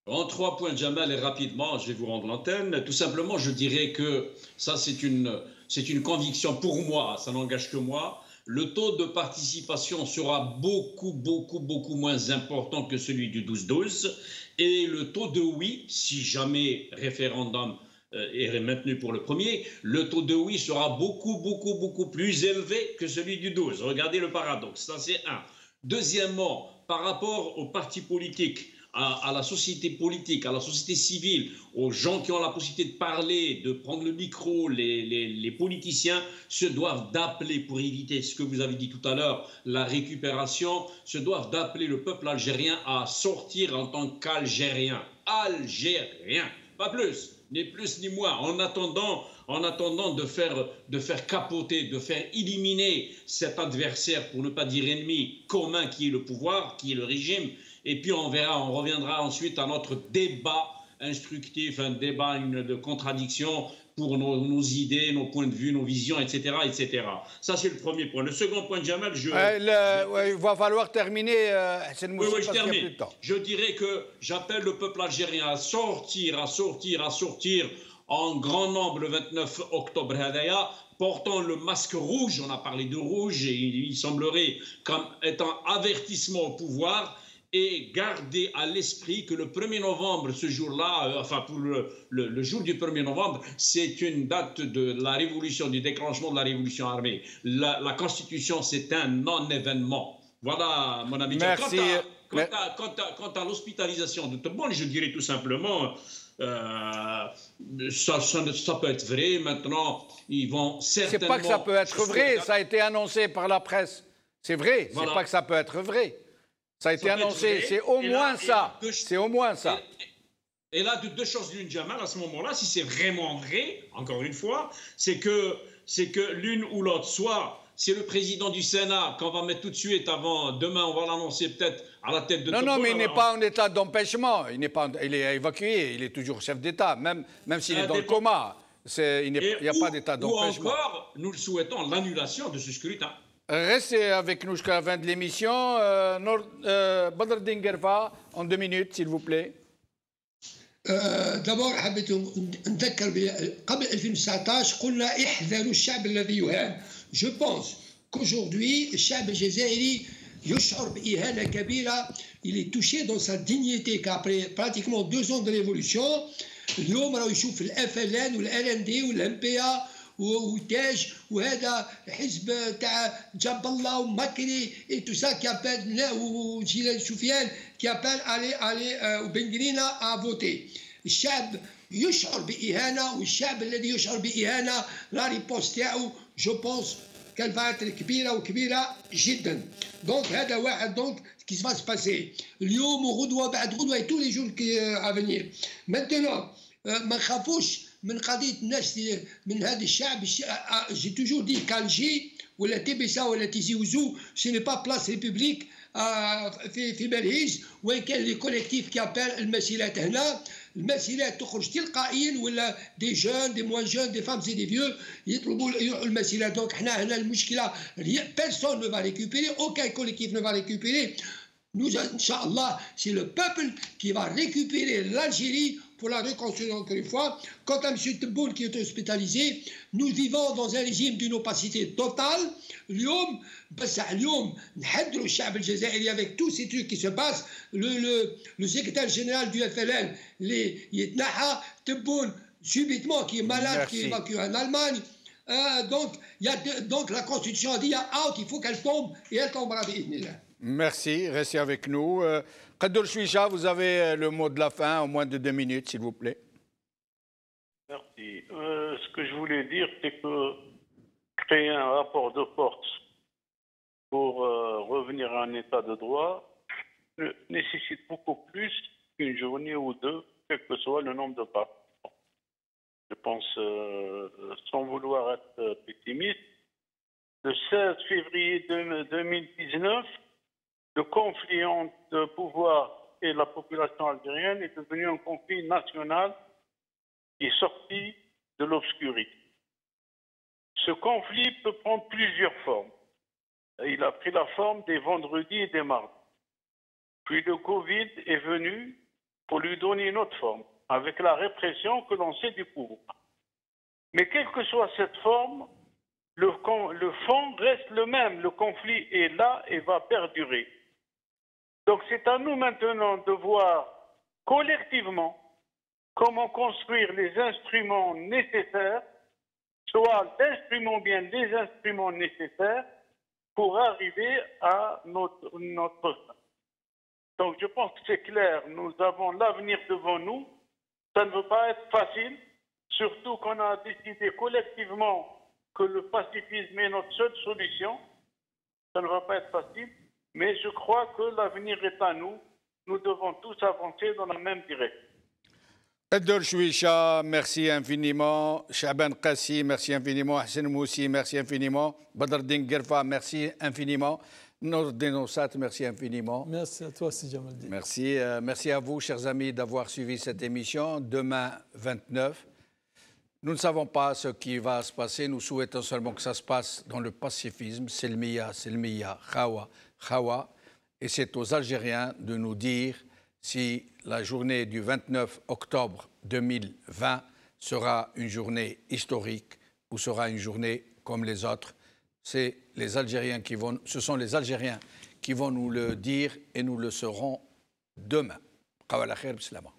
En 3 points, Jamal, et rapidement, je vais vous rendre l'antenne. Tout simplement, je dirais que ça, c'est une conviction pour moi, ça n'engage que moi. Le taux de participation sera beaucoup moins important que celui du 12-12. Et le taux de oui, si jamais référendum est maintenu pour le premier, le taux de oui sera beaucoup plus élevé que celui du 12. Regardez le paradoxe, ça c'est un. Deuxièmement, par rapport aux partis politiques, à la société politique, à la société civile, aux gens qui ont la possibilité de parler, de prendre le micro, les politiciens se doivent d'appeler, pour éviter ce que vous avez dit tout à l'heure, la récupération, se doivent d'appeler le peuple algérien à sortir en tant qu'Algérien. Algérien, pas plus, ni plus ni moins, en attendant de faire capoter, de faire éliminer cet adversaire, pour ne pas dire ennemi commun qui est le pouvoir, qui est le régime. Et puis on reviendra ensuite à notre débat instructif, un débat de contradiction pour nos idées, nos points de vue, nos visions, etc. etc. Ça, c'est le premier point. Le second point, Jamal, il va falloir terminer. Oui, je termine. Je dirais que j'appelle le peuple algérien à sortir en grand nombre le 29 octobre, portant le masque rouge. On a parlé de rouge et il semblerait comme étant avertissement au pouvoir. Et garder à l'esprit que le 1er novembre, ce jour-là, pour le jour du 1er novembre, c'est une date de la révolution, du déclenchement de la révolution armée. La Constitution, c'est un non-événement. Voilà, mon ami. Merci. Quant à l'hospitalisation de Tebboune, je dirais tout simplement, ça peut être vrai. Maintenant, ils vont certainement... C'est pas que ça peut être vrai, ça a été annoncé par la presse. C'est vrai, voilà. C'est pas que ça peut être vrai. Ça a été annoncé, c'est au moins ça. C'est au moins ça. Et là, deux choses l'une, Jamal, à ce moment-là, si c'est vraiment vrai, encore une fois, c'est que l'une ou l'autre, soit c'est le président du Sénat qu'on va mettre tout de suite avant, demain on va l'annoncer peut-être à la tête de... Non, mais il n'est pas en état d'empêchement, il est évacué, il est toujours chef d'État, même s'il est dans le coma, il n'y a pas d'état d'empêchement. Ou encore, nous le souhaitons, l'annulation de ce scrutin. Restez avec nous jusqu'à la fin de l'émission. Badr Dingerfa, en 2 minutes, s'il vous plaît. d'abord حبيت نذكر قبل 2019 قلنا احذروا الشعب الذي يهان. Je pense qu'aujourd'hui الشعب الجزائري يشعر بإهانة كبيرة. Il est touché dans sa dignité qu'après pratiquement 2 ans de révolution اليوم راه يشوف الFLN والRND والMPA وتاج وهذا حزب تاع جاب الله ومكري et tout ça qui appelle وجيلان سفيان qui appelle aller وبن غرينا à voter. الشعب يشعر بإهانة والشعب الذي يشعر بإهانة لا ريبوست تاعو جو بونس qu'elle va être كبيرة جدا. Donc هذا واحد donc qui va se passer اليوم وغدوة بعد غدوة et tous les jours qui à venir. Maintenant ما نخافوش من قضيه الناس من هذا الشعب. جي توجور دي كالجي ولا تبسا ولا تيزي وزو سي ني با بلاس ريبوبليك في بلهيج. وين كان لي كوليكتيف كي ابال المسيرات هنا المسيرات تخرج تلقائيا ولا دي جون دي موان جون دي فام سي دي فيو يطلبوا يروحوا المسيرات. دونك حنا هنا المشكله بيرسون نو فا ريكوبيري اوكان كوليكتيف نو فا ريكوبيري. Nous, Inch'Allah, c'est le peuple qui va récupérer l'Algérie pour la reconstruire encore une fois. Quant à M. Tebboune qui est hospitalisé, nous vivons dans un régime d'une opacité totale. اليوم بس اليوم نحذروا الشعب الجزائري avec tous ces trucs qui se passent. Le secrétaire général du FLN اللي يتنحى Tebboune subitement qui est malade, qui est évacué en Allemagne. Donc la Constitution a dit out, il faut qu'elle tombe et elle tombera بإذن. Merci, restez avec nous. Khadour Chouicha, vous avez le mot de la fin, en moins de 2 minutes, s'il vous plaît. Merci. Ce que je voulais dire, c'est que créer un rapport de force pour revenir à un état de droit nécessite beaucoup plus qu'une journée ou deux, quel que soit le nombre de pas. Je pense, sans vouloir être pessimiste, le 16 février 2019, le conflit entre le pouvoir et la population algérienne est devenu un conflit national qui est sorti de l'obscurité. Ce conflit peut prendre plusieurs formes. Il a pris la forme des vendredis et des mardis. Puis le Covid est venu pour lui donner une autre forme, avec la répression que l'on sait du pouvoir. Mais quelle que soit cette forme, le fond reste le même. Le conflit est là et va perdurer. Donc c'est à nous maintenant de voir collectivement comment construire les instruments nécessaires, soit bien les instruments nécessaires pour arriver à notre fin. Donc je pense que c'est clair, nous avons l'avenir devant nous. Ça ne veut pas être facile, surtout qu'on a décidé collectivement que le pacifisme est notre seule solution. Ça ne va pas être facile, mais je crois que l'avenir est à nous. Nous devons tous avancer dans la même direction. Edder Chouicha, merci infiniment. Chaban Qassi, merci infiniment. Hassan Moussi, merci infiniment. Badreddine Gerfa, merci infiniment. Nordin Ossat, merci infiniment. Merci à toi, Sidi Jamaldine. Merci. Merci à vous, chers amis, d'avoir suivi cette émission. Demain, 29. Nous ne savons pas ce qui va se passer. Nous souhaitons seulement que ça se passe dans le pacifisme. Selmiya, Selmiya, Khawa, Khawa. Et c'est aux Algériens de nous dire si la journée du 29 octobre 2020 sera une journée historique ou sera une journée comme les autres. Ce sont les Algériens qui vont nous le dire et nous le saurons demain. Qawala khair, bislama.